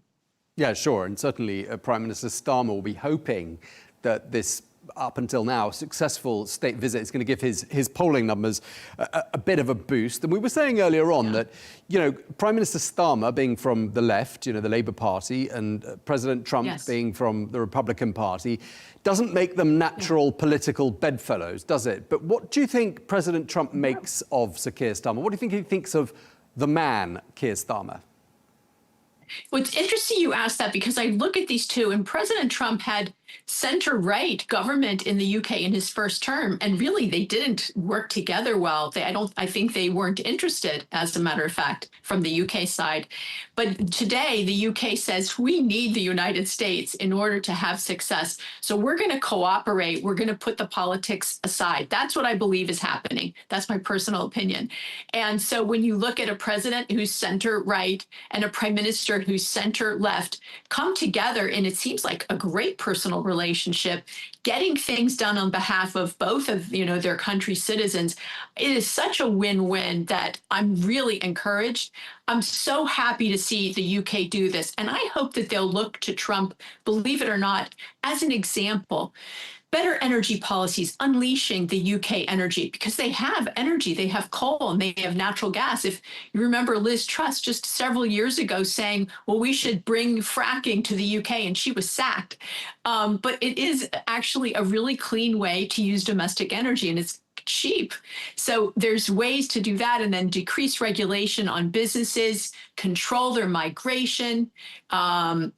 Yeah, sure. And certainly Prime Minister Starmer will be hoping that this up until now, successful state visit is going to give his polling numbers a bit of a boost. And we were saying earlier on that, Prime Minister Starmer being from the left, the Labour Party, and President Trump being from the Republican Party, doesn't make them natural political bedfellows, does it? But what do you think President Trump makes of Sir Keir Starmer? What do you think he thinks of the man, Keir Starmer? Well, it's interesting you asked that because I look at these two, and President Trump had center-right government in the UK in his first term, and really they didn't work together well. I think they weren't interested, as a matter of fact, from the UK side. But today the UK says we need the United States in order to have success. So we're going to cooperate. We're going to put the politics aside. That's what I believe is happening. That's my personal opinion. And so when you look at a president who's center-right and a prime minister who's center-left come together, and it seems like a great personal relationship, getting things done on behalf of both of their country's citizens, it is such a win-win that I'm really encouraged. I'm so happy to see the UK do this, and I hope that they'll look to Trump, believe it or not, as an example. Better energy policies, unleashing the UK energy, because they have energy, they have coal, and they have natural gas. If you remember Liz Truss just several years ago saying, well, we should bring fracking to the UK, and she was sacked. But it is actually a really clean way to use domestic energy, and it's cheap. So there's ways to do that, and then decrease regulation on businesses, control their migration,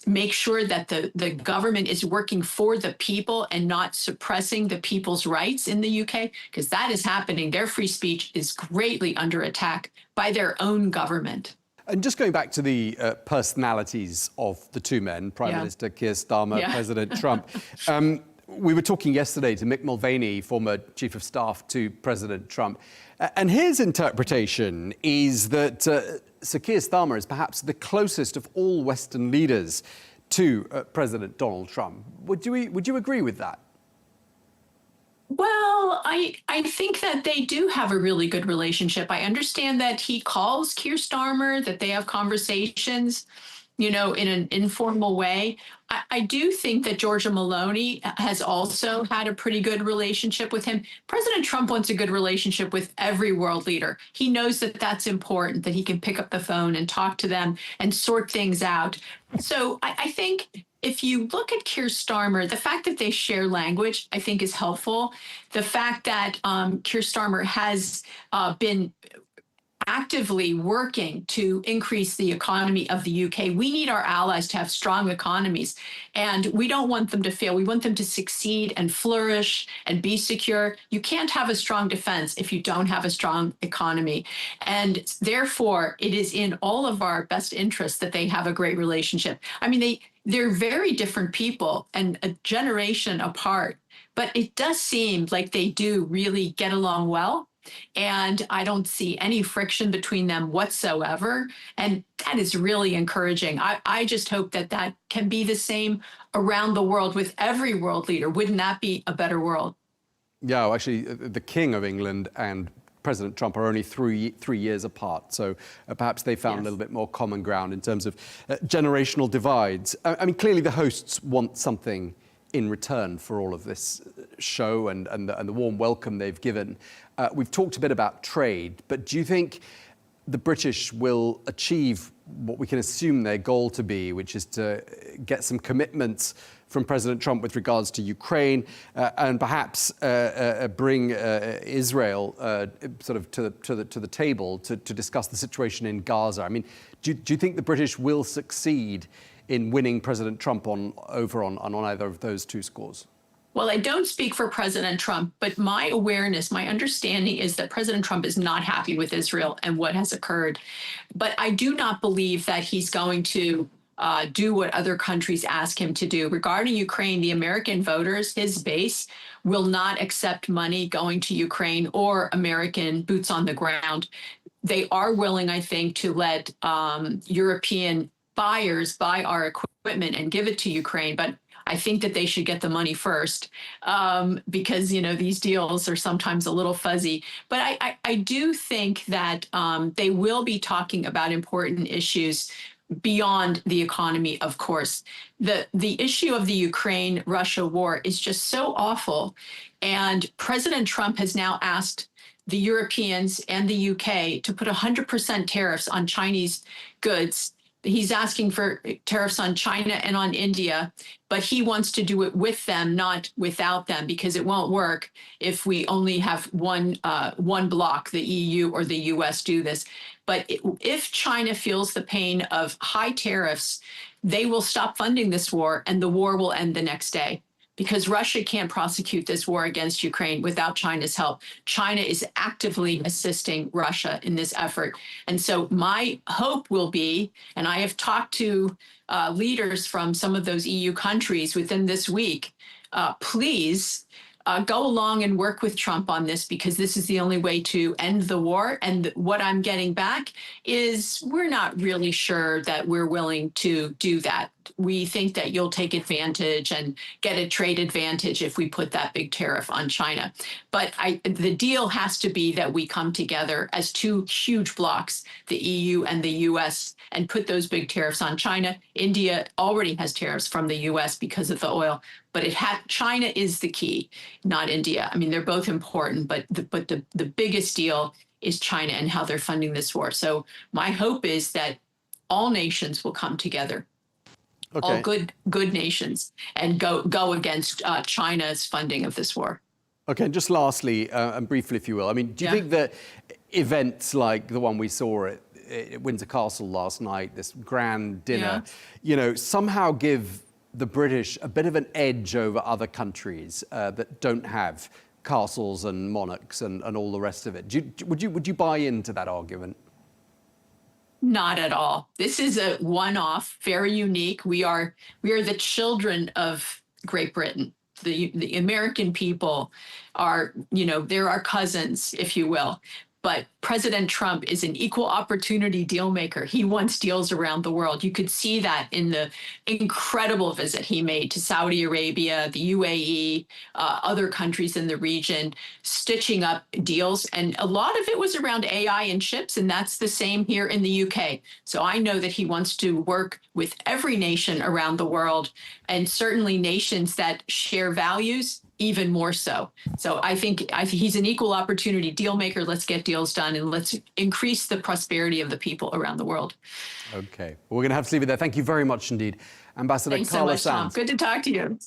make sure that the government is working for the people and not suppressing the people's rights in the UK, because that is happening. Their free speech is greatly under attack by their own government. And just going back to the personalities of the two men, Prime Minister Keir Starmer, President Trump, we were talking yesterday to Mick Mulvaney, former Chief of Staff to President Trump, and his interpretation is that Sir Keir Starmer is perhaps the closest of all Western leaders to President Donald Trump. Would you agree with that? Well, I think that they do have a really good relationship. I understand that he calls Keir Starmer, that they have conversations, in an informal way. I do think that Giorgia Meloni has also had a pretty good relationship with him. President Trump wants a good relationship with every world leader. He knows that that's important, that he can pick up the phone and talk to them and sort things out. So I think if you look at Keir Starmer, the fact that they share language, I think, is helpful. The fact that Keir Starmer has been actively working to increase the economy of the UK. We need our allies to have strong economies, and we don't want them to fail. We want them to succeed and flourish and be secure. You can't have a strong defense if you don't have a strong economy. And therefore, it is in all of our best interests that they have a great relationship. I mean, they're very different people and a generation apart, but it does seem like they do really get along well. And I don't see any friction between them whatsoever. And that is really encouraging. I just hope that that can be the same around the world with every world leader. Wouldn't that be a better world? Yeah, well, actually, the King of England and President Trump are only three years apart. So perhaps they found a little bit more common ground in terms of generational divides. I mean, clearly the hosts want something in return for all of this show and the warm welcome they've given. We've talked a bit about trade, but do you think the British will achieve what we can assume their goal to be, which is to get some commitments from President Trump with regards to Ukraine and perhaps bring Israel sort of to the table to discuss the situation in Gaza? I mean, do you think the British will succeed in winning President Trump over on either of those two scores? Well, I don't speak for President Trump, but my awareness, my understanding is that President Trump is not happy with Israel and what has occurred. But I do not believe that he's going to do what other countries ask him to do. Regarding Ukraine, the American voters, his base, will not accept money going to Ukraine or American boots on the ground. They are willing, I think, to let European buyers buy our equipment and give it to Ukraine. But I think that they should get the money first because, you know, these deals are sometimes a little fuzzy. But I do think that they will be talking about important issues beyond the economy, of course. The issue of the Ukraine-Russia war is just so awful. And President Trump has now asked the Europeans and the UK to put 100% tariffs on Chinese goods. He's asking for tariffs on China and on India, but he wants to do it with them, not without them, because it won't work if we only have one bloc, the EU or the US, do this. But if China feels the pain of high tariffs, they will stop funding this war and the war will end the next day. Because Russia can't prosecute this war against Ukraine without China's help. China is actively assisting Russia in this effort. And so my hope will be, and I have talked to leaders from some of those EU countries within this week, please go along and work with Trump on this, because this is the only way to end the war. And what I'm getting back is we're not really sure that we're willing to do that. We think that you'll take advantage and get a trade advantage if we put that big tariff on China. But the deal has to be that we come together as two huge blocs, the EU and the US, and put those big tariffs on China. India already has tariffs from the US because of the oil, but China is the key, not India. I mean, they're both important, but the biggest deal is China and how they're funding this war. So my hope is that all nations will come together. Okay. All good nations, and go against China's funding of this war. Okay, and just lastly, and briefly, if you will, I mean, do you think that events like the one we saw at Windsor Castle last night, this grand dinner, you know, somehow give the British a bit of an edge over other countries that don't have castles and monarchs and all the rest of it? Would you buy into that argument? Not at all. This is a one-off, very unique. We are the children of Great Britain. The American people are, you know, they're our cousins, if you will. But President Trump is an equal opportunity deal maker. He wants deals around the world. You could see that in the incredible visit he made to Saudi Arabia, the UAE, other countries in the region, stitching up deals. And a lot of it was around AI and chips, and that's the same here in the UK. So I know that he wants to work with every nation around the world, and certainly nations that share values even more so. So I think he's an equal opportunity deal maker. Let's get deals done and let's increase the prosperity of the people around the world. Okay, well, we're going to have to leave it there. Thank you very much indeed. Ambassador Thanks so Carla much, Tom. Sands. Good to talk to you.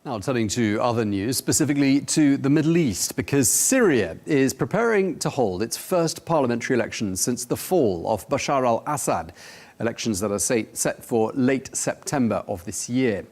Now turning to other news, specifically to the Middle East, because Syria is preparing to hold its first parliamentary elections since the fall of Bashar al-Assad, elections that are set for late September of this year.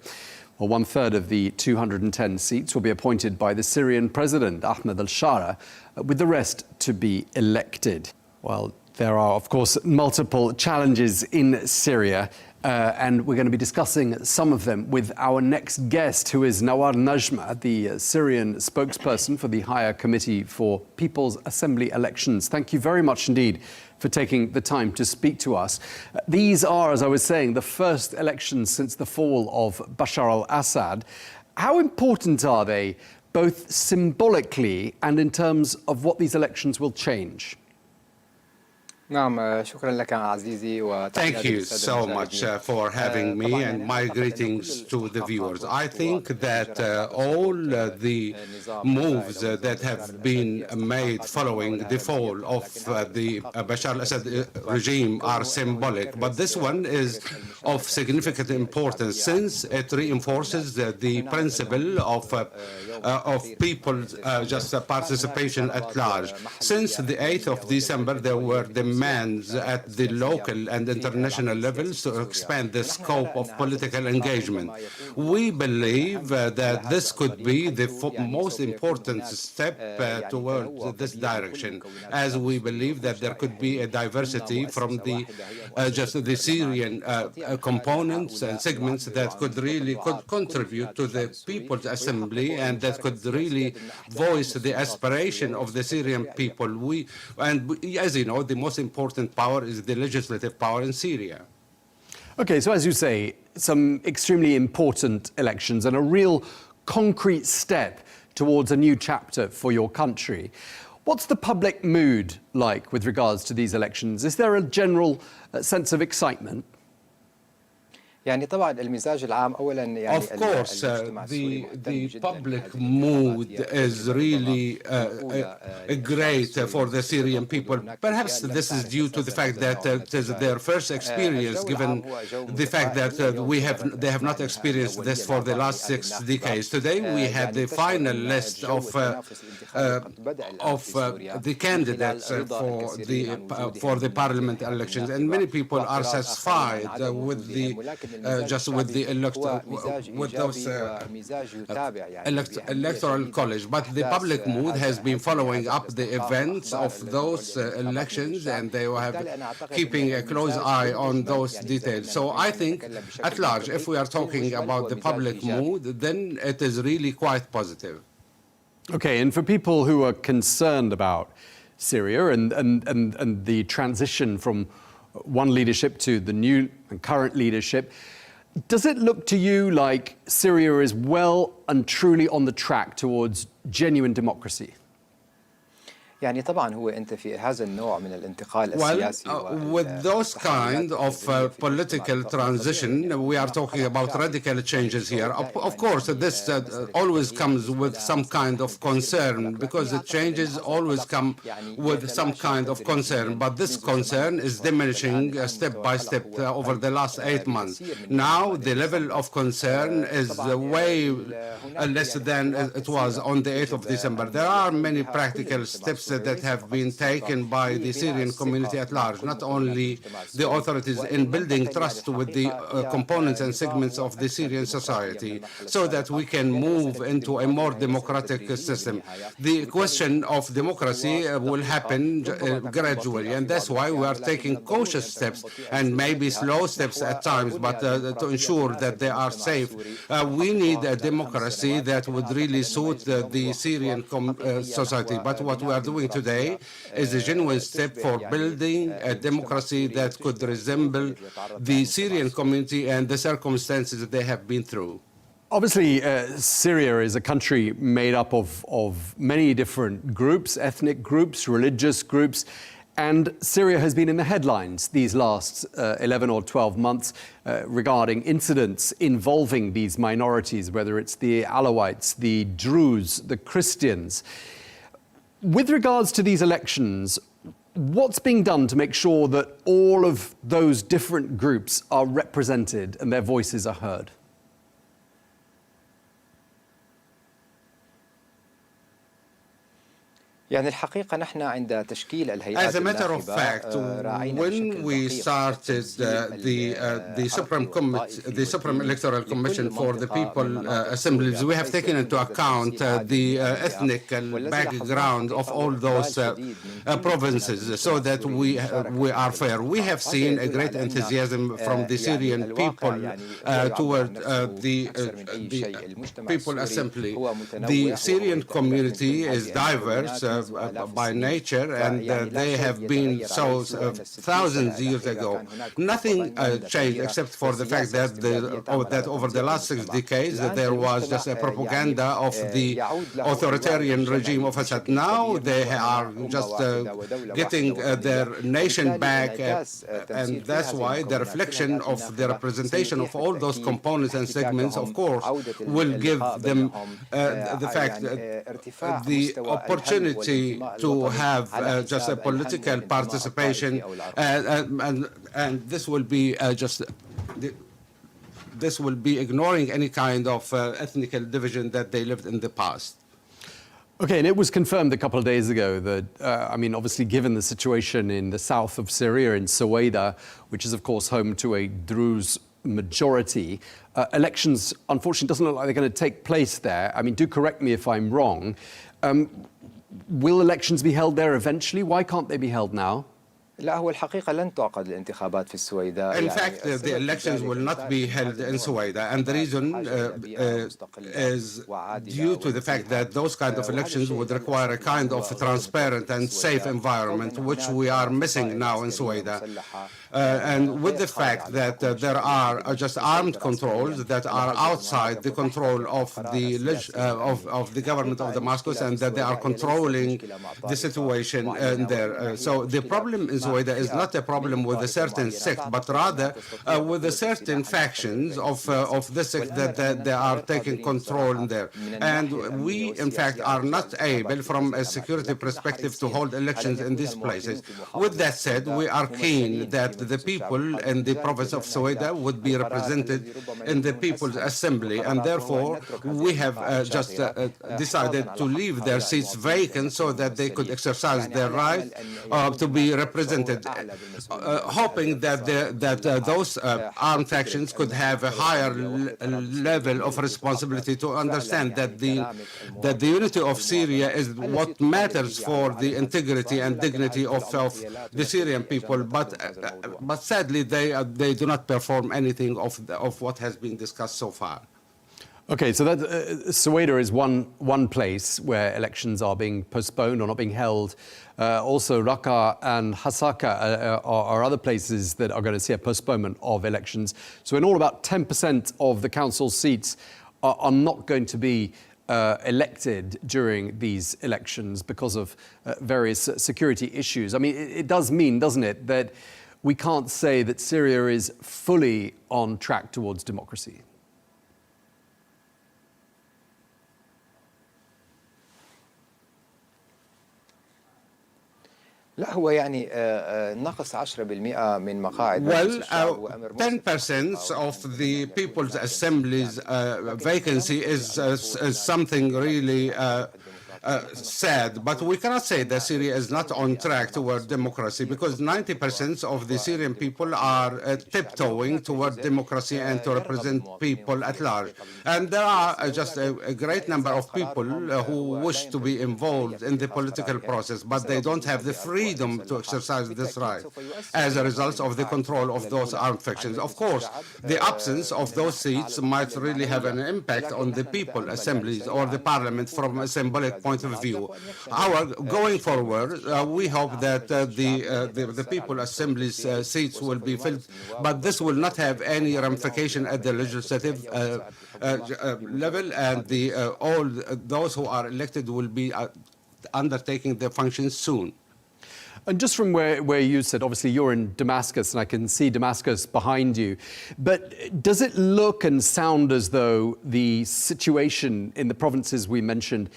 Well, 1/3 of the 210 seats will be appointed by the Syrian president, Ahmed al-Shara, with the rest to be elected. Well, there are, of course, multiple challenges in Syria, and we're going to be discussing some of them with our next guest, who is Nawar Najma, the Syrian spokesperson for the Higher Committee for People's Assembly Elections. Thank you very much indeed for taking the time to speak to us. These are, as I was saying, the first elections since the fall of Bashar al-Assad. How important are they, both symbolically and in terms of what these elections will change? Thank you so much for having me, and my greetings to the viewers. I think that all the moves that have been made following the fall of the Bashar al-Assad regime are symbolic, but this one is of significant importance since it reinforces the principle of people's just participation at large. Since the 8th of December, there were demands at the local and international levels to expand the scope of political engagement. We believe that this could be the most important step towards this direction, as we believe that there could be a diversity from just the Syrian components and segments that could contribute to the People's Assembly and that could really voice the aspiration of the Syrian people. As you know, the most important power is the legislative power in Syria. Okay, so as you say, some extremely important elections and a real concrete step towards a new chapter for your country. What's the public mood like with regards to these elections? Is there a general sense of excitement? Of course, the public mood is really great for the Syrian people. Perhaps this is due to the fact that it is their first experience, given the fact that they have not experienced this for the last 6 decades. Today, we had the final list of the candidates for the parliament elections, and many people are satisfied with the electoral college, but the public mood has been following up the events of those elections, and they have keeping a close eye on those details. So I think, at large, if we are talking about the public mood, then it is really quite positive. Okay, and for people who are concerned about Syria and the transition from one leadership to the new and current leadership, does it look to you like Syria is well and truly on the track towards genuine democracy? With those kind of political transition, we are talking about radical changes here. Of course, this always comes with some kind of concern, because the changes always come with some kind of concern. But this concern is diminishing step by step over the last 8 months. Now, the level of concern is way less than it was on the 8th of December. There are many practical steps that have been taken by the Syrian community at large, not only the authorities, in building trust with the components and segments of the Syrian society, so that we can move into a more democratic system. The question of democracy will happen gradually, and that's why we are taking cautious steps and maybe slow steps at times, but to ensure that they are safe. We need a democracy that would really suit the Syrian society. But what we are doing today is a genuine step for building a democracy that could resemble the Syrian community and the circumstances that they have been through. Obviously, Syria is a country made up of many different groups, ethnic groups, religious groups, and Syria has been in the headlines these last 11 or 12 months regarding incidents involving these minorities, whether it's the Alawites, the Druze, the Christians. With regards to these elections, what's being done to make sure that all of those different groups are represented and their voices are heard? As a matter of fact, when we started the Supreme Electoral Commission for the People Assemblies, we have taken into account the ethnic background of all those provinces so that we are fair. We have seen a great enthusiasm from the Syrian people toward the People Assembly. The Syrian community is diverse by nature, and they have been so thousands of years ago. Nothing changed except for the fact that over the last 6 decades there was just a propaganda of the authoritarian regime of Assad. Now they are just getting their nation back, and that's why the reflection of the representation of all those components and segments, of course, will give them the fact that the opportunity to have just a political participation, and this will be this will be ignoring any kind of ethnical division that they lived in the past. Okay, and it was confirmed a couple of days ago that, I mean, obviously given the situation in the south of Syria, in Suwaida, which is of course home to a Druze majority, elections unfortunately doesn't look like they're going to take place there. I mean, do correct me if I'm wrong. Will elections be held there eventually? Why can't they be held now? In fact, the elections will not be held in Suwaida, and the reason is due to the fact that those kind of elections would require a kind of transparent and safe environment, which we are missing now in Suwaida. And with the fact that there are just armed controls that are outside the control of the government of Damascus, and that they are controlling the situation in there. So the problem in Suwaida is not a problem with a certain sect, but rather with a certain factions of this sect that they are taking control in there. And we, in fact, are not able, from a security perspective, to hold elections in these places. With that said, we are keen that the people in the province of Suwaida would be represented in the People's Assembly, and therefore we have just decided to leave their seats vacant so that they could exercise their right to be represented, hoping that those armed factions could have a higher level of responsibility to understand that the unity of Syria is what matters for the integrity and dignity of the Syrian people, but sadly they do not perform anything of what has been discussed so far. Okay, so that Suwaida is one place where elections are being postponed or not being held. Also, Raqqa and Hasaka are other places that are going to see a postponement of elections. So in all, about 10% of the council seats are not going to be elected during these elections because of various security issues. I mean, it does mean, doesn't it, that we can't say that Syria is fully on track towards democracy. Well, 10% of the People's Assembly's vacancy is something really sad, but we cannot say that Syria is not on track toward democracy, because 90% of the Syrian people are tiptoeing toward democracy and to represent people at large. And there are just a great number of people who wish to be involved in the political process, but they don't have the freedom to exercise this right as a result of the control of those armed factions. Of course, the absence of those seats might really have an impact on the People Assemblies or the Parliament from a symbolic point of view. Going forward, we hope that the People Assembly's seats will be filled, but this will not have any ramification at the legislative level, and all those who are elected will be undertaking their functions soon. And just from where you said, obviously you're in Damascus, and I can see Damascus behind you, but does it look and sound as though the situation in the provinces we mentioned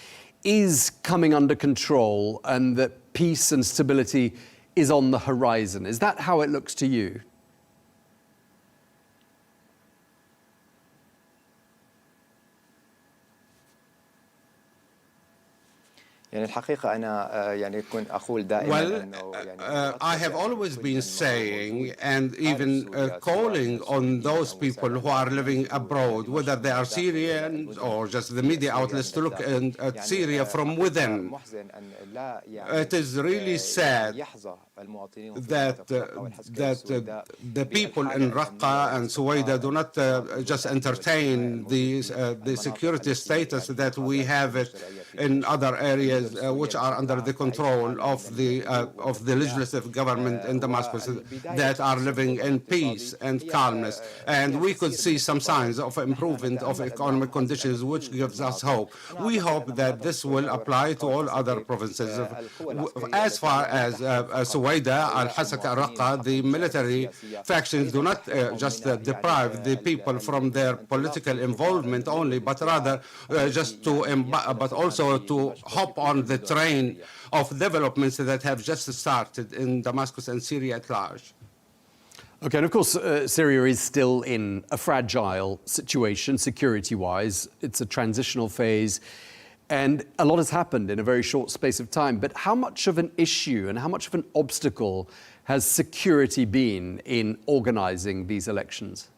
is coming under control and that peace and stability is on the horizon. Is that how it looks to you? يعني الحقيقة أنا يعني كنت أقول دائما إنه يعني I have always been saying and even calling on those people who are living abroad, whether they are Syrians or just the media outlets, to look at Syria from within. It is really sad that the people in Raqqa and Suwaida do not just entertain the security status that we have it in other areas which are under the control of the legislative government in Damascus that are living in peace and calmness. And we could see some signs of improvement of economic conditions, which gives us hope. We hope that this will apply to all other provinces. As far as Suwaida, Al-Hasaka, Raqqa, the military factions do not just deprive the people from their political involvement only, but rather just to, but also to hop on the train of developments that have just started in Damascus and Syria at large. Okay, and of course, Syria is still in a fragile situation security-wise. It's a transitional phase, and a lot has happened in a very short space of time. But how much of an issue and how much of an obstacle has security been in organizing these elections?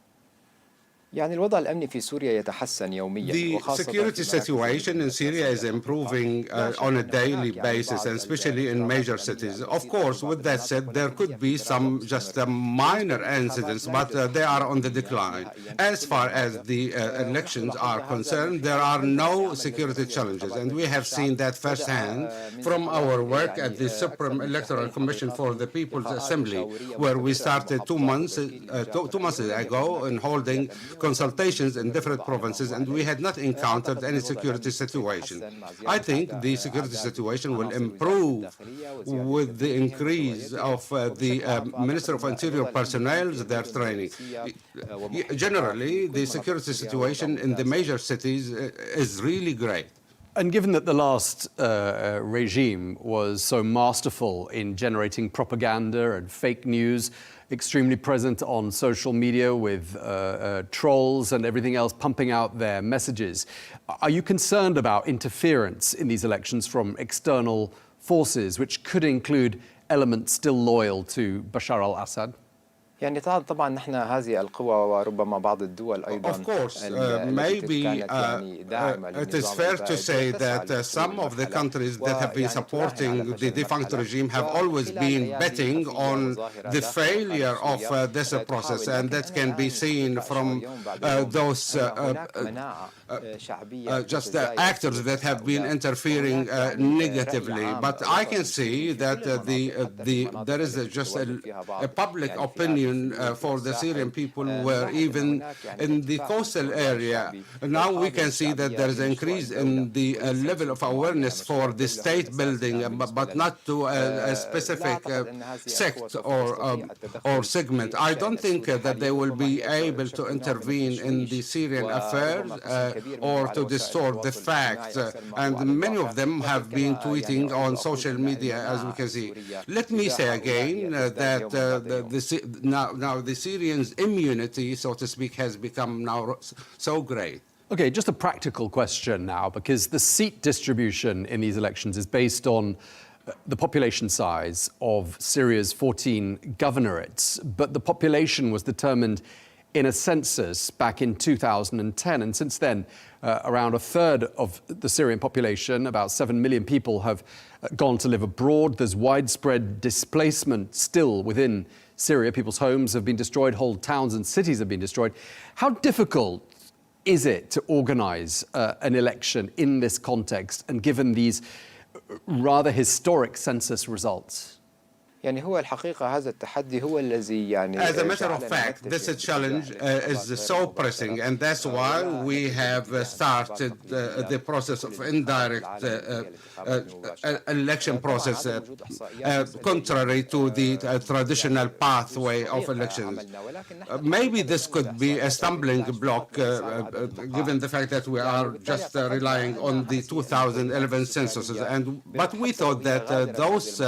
يعني الوضع الأمني في سوريا يتحسن يوميا. The security situation in Syria is improving on a daily basis, and especially in major cities. Of course, with that said, there could be some just minor incidents, but they are on the decline. As far as the elections are concerned, there are no security challenges, and we have seen that firsthand from our work at the Supreme Electoral Commission for the People's Assembly, where we started 2 months ago in holding consultations in different provinces, and we had not encountered any security situation. I think the security situation will improve with the increase of the Minister of Interior personnel, their training. Generally, the security situation in the major cities is really great. And given that the last regime was so masterful in generating propaganda and fake news, extremely present on social media with trolls and everything else pumping out their messages, are you concerned about interference in these elections from external forces, which could include elements still loyal to Bashar al-Assad? يعني طبعا نحن هذه القوى وربما بعض الدول أيضا. Of course, maybe it is fair to say that some of the countries that have been supporting the defunct regime have always been betting on the failure of this process, and that can be seen from those just actors that have been interfering negatively. But I can see that there is just a public opinion for the Syrian people, where even in the coastal area, now we can see that there is an increase in the level of awareness for the state building, but not to a specific sect or segment. I don't think that they will be able to intervene in the Syrian affairs or to distort the facts, and many of them have been tweeting on social media, as we can see. Let me say again that now the Syrians' immunity, so to speak, has become now so great. Okay, just a practical question now, because the seat distribution in these elections is based on the population size of Syria's 14 governorates, but the population was determined in a census back in 2010, and since then, around a third of the Syrian population, about 7 million people, have gone to live abroad. There's widespread displacement still within Syria. People's homes have been destroyed, whole towns and cities have been destroyed. How difficult is it to organize an election in this context and given these rather historic census results? يعني هو الحقيقة هذا التحدي هو الذي يعني As a matter of fact, this challenge is so pressing, and that's why we have started the process of indirect election process, contrary to the traditional pathway of elections. Maybe this could be a stumbling block, given the fact that we are just relying on the 2011 censuses. But we thought that those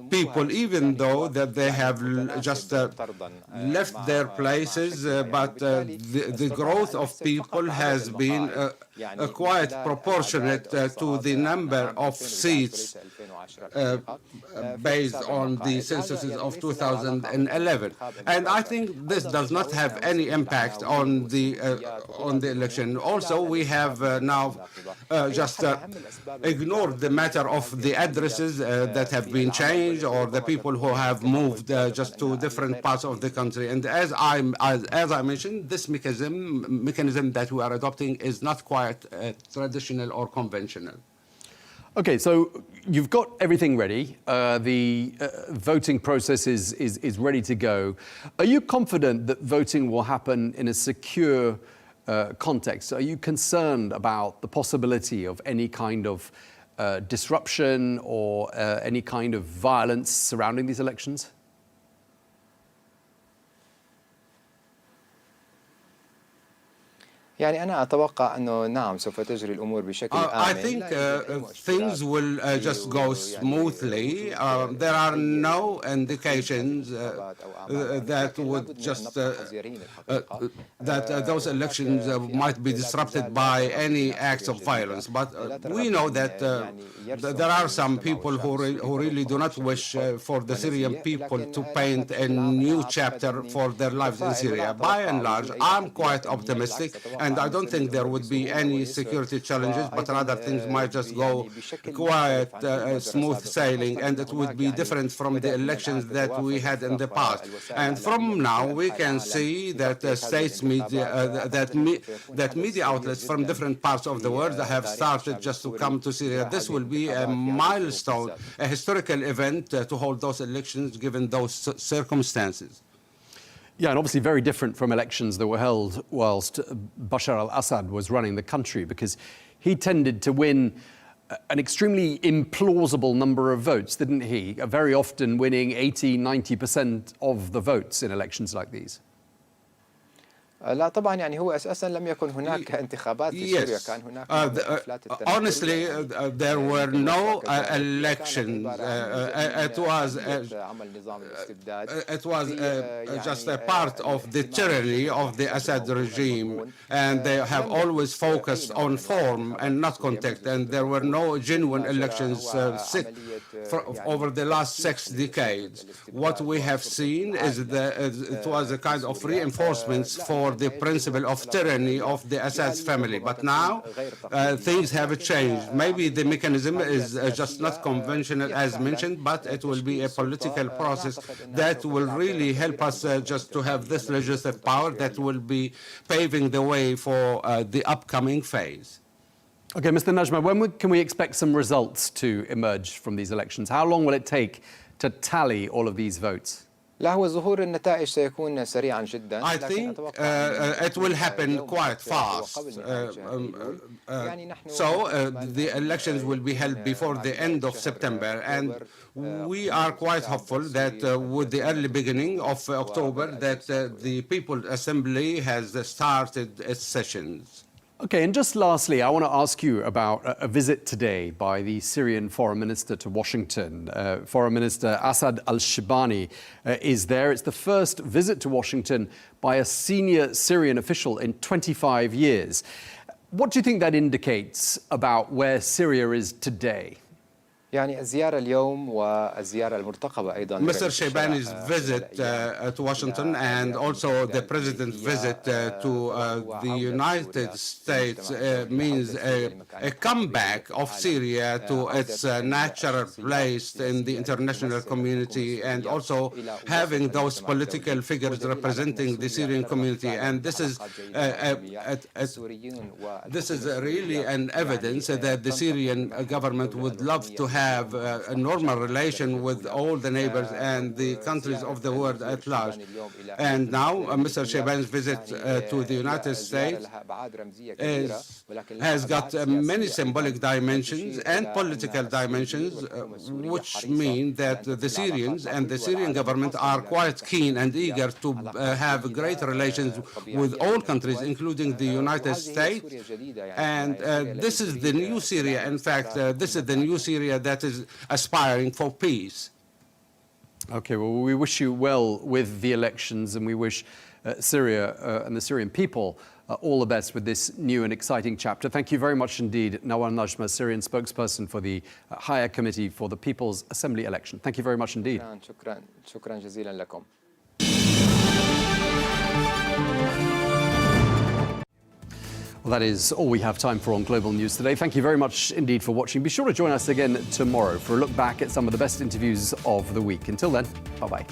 people, even though that they have just left their places, but the growth of people has been quite proportionate to the number of seats based on the censuses of 2011. And I think this does not have any impact on the election. Also, we have now just ignored the matter of the addresses that have been changed, or the people who have moved just to different parts of the country. And as I mentioned, this mechanism that we are adopting is not quite traditional or conventional. Okay, so you've got everything ready. The voting process is ready to go. Are you confident that voting will happen in a secure context? Are you concerned about the possibility of any kind of disruption or any kind of violence surrounding these elections? يعني أنا أتوقع أنه نعم سوف تجري الأمور بشكل آمن. I think things will just go smoothly. There are no indications that would just that those elections might be disrupted by any acts of violence. But we know that there are some people who really do not wish for the Syrian people to paint a new chapter for their lives in Syria. By and large, I'm quite optimistic. And I don't think there would be any security challenges, but rather things might just go quiet, smooth sailing, and it would be different from the elections that we had in the past. And from now, we can see that states media, that media outlets from different parts of the world have started just to come to Syria. This will be a milestone, a historical event to hold those elections given those circumstances. Yeah, and obviously very different from elections that were held whilst Bashar al-Assad was running the country, because he tended to win an extremely implausible number of votes, didn't he? Very often winning 80, 90% of the votes in elections like these. لا طبعا يعني هو أساسا لم يكن هناك انتخابات في سوريا كان هناك حفلات التنازل. Honestly, there were no elections. It was just a part of the tyranny of the Assad regime, and they have always focused on form and not content, and there were no genuine elections over the last 6 decades. What we have seen is that it was a kind of reinforcements for the principle of tyranny of the Assad's family. But now things have changed. Maybe the mechanism is just not conventional as mentioned, but it will be a political process that will really help us just to have this legislative power that will be paving the way for the upcoming phase. Okay, Mr. Najma, when can we expect some results to emerge from these elections? How long will it take to tally all of these votes? لا هو ظهور النتائج سيكون سريعا جدا. I think it will happen quite fast. So the elections will be held before the end of September, and we are quite hopeful that with the early beginning of October that the People's Assembly has started its sessions. Okay, and just lastly, I want to ask you about a visit today by the Syrian Foreign Minister to Washington. Foreign Minister Asad al-Shibani is there. It's the first visit to Washington by a senior Syrian official in 25 years. What do you think that indicates about where Syria is today? يعني الزيارة اليوم والزيارة المرتقبة أيضا. Mr. Shibani's visit to Washington and also the president's visit to the United States means a comeback of Syria to its natural place in the international community, and also having those political figures representing the Syrian community. And this is really an evidence that the Syrian government would love to have have a normal relation with all the neighbors and the countries of the world at large. And now Mr. Shaban's visit to the United States has got many symbolic dimensions and political dimensions, which mean that the Syrians and the Syrian government are quite keen and eager to have great relations with all countries, including the United States. And this is the new Syria. In fact, this is the new Syria that is aspiring for peace. Okay, well, we wish you well with the elections, and we wish Syria and the Syrian people all the best with this new and exciting chapter. Thank you very much indeed, Nawal Najma, Syrian spokesperson for the Higher Committee for the People's Assembly election. Thank you very much indeed. شكرا جزيلا لكم. Well, that is all we have time for on Global News today. Thank you very much indeed for watching. Be sure to join us again tomorrow for a look back at some of the best interviews of the week. Until then, bye-bye.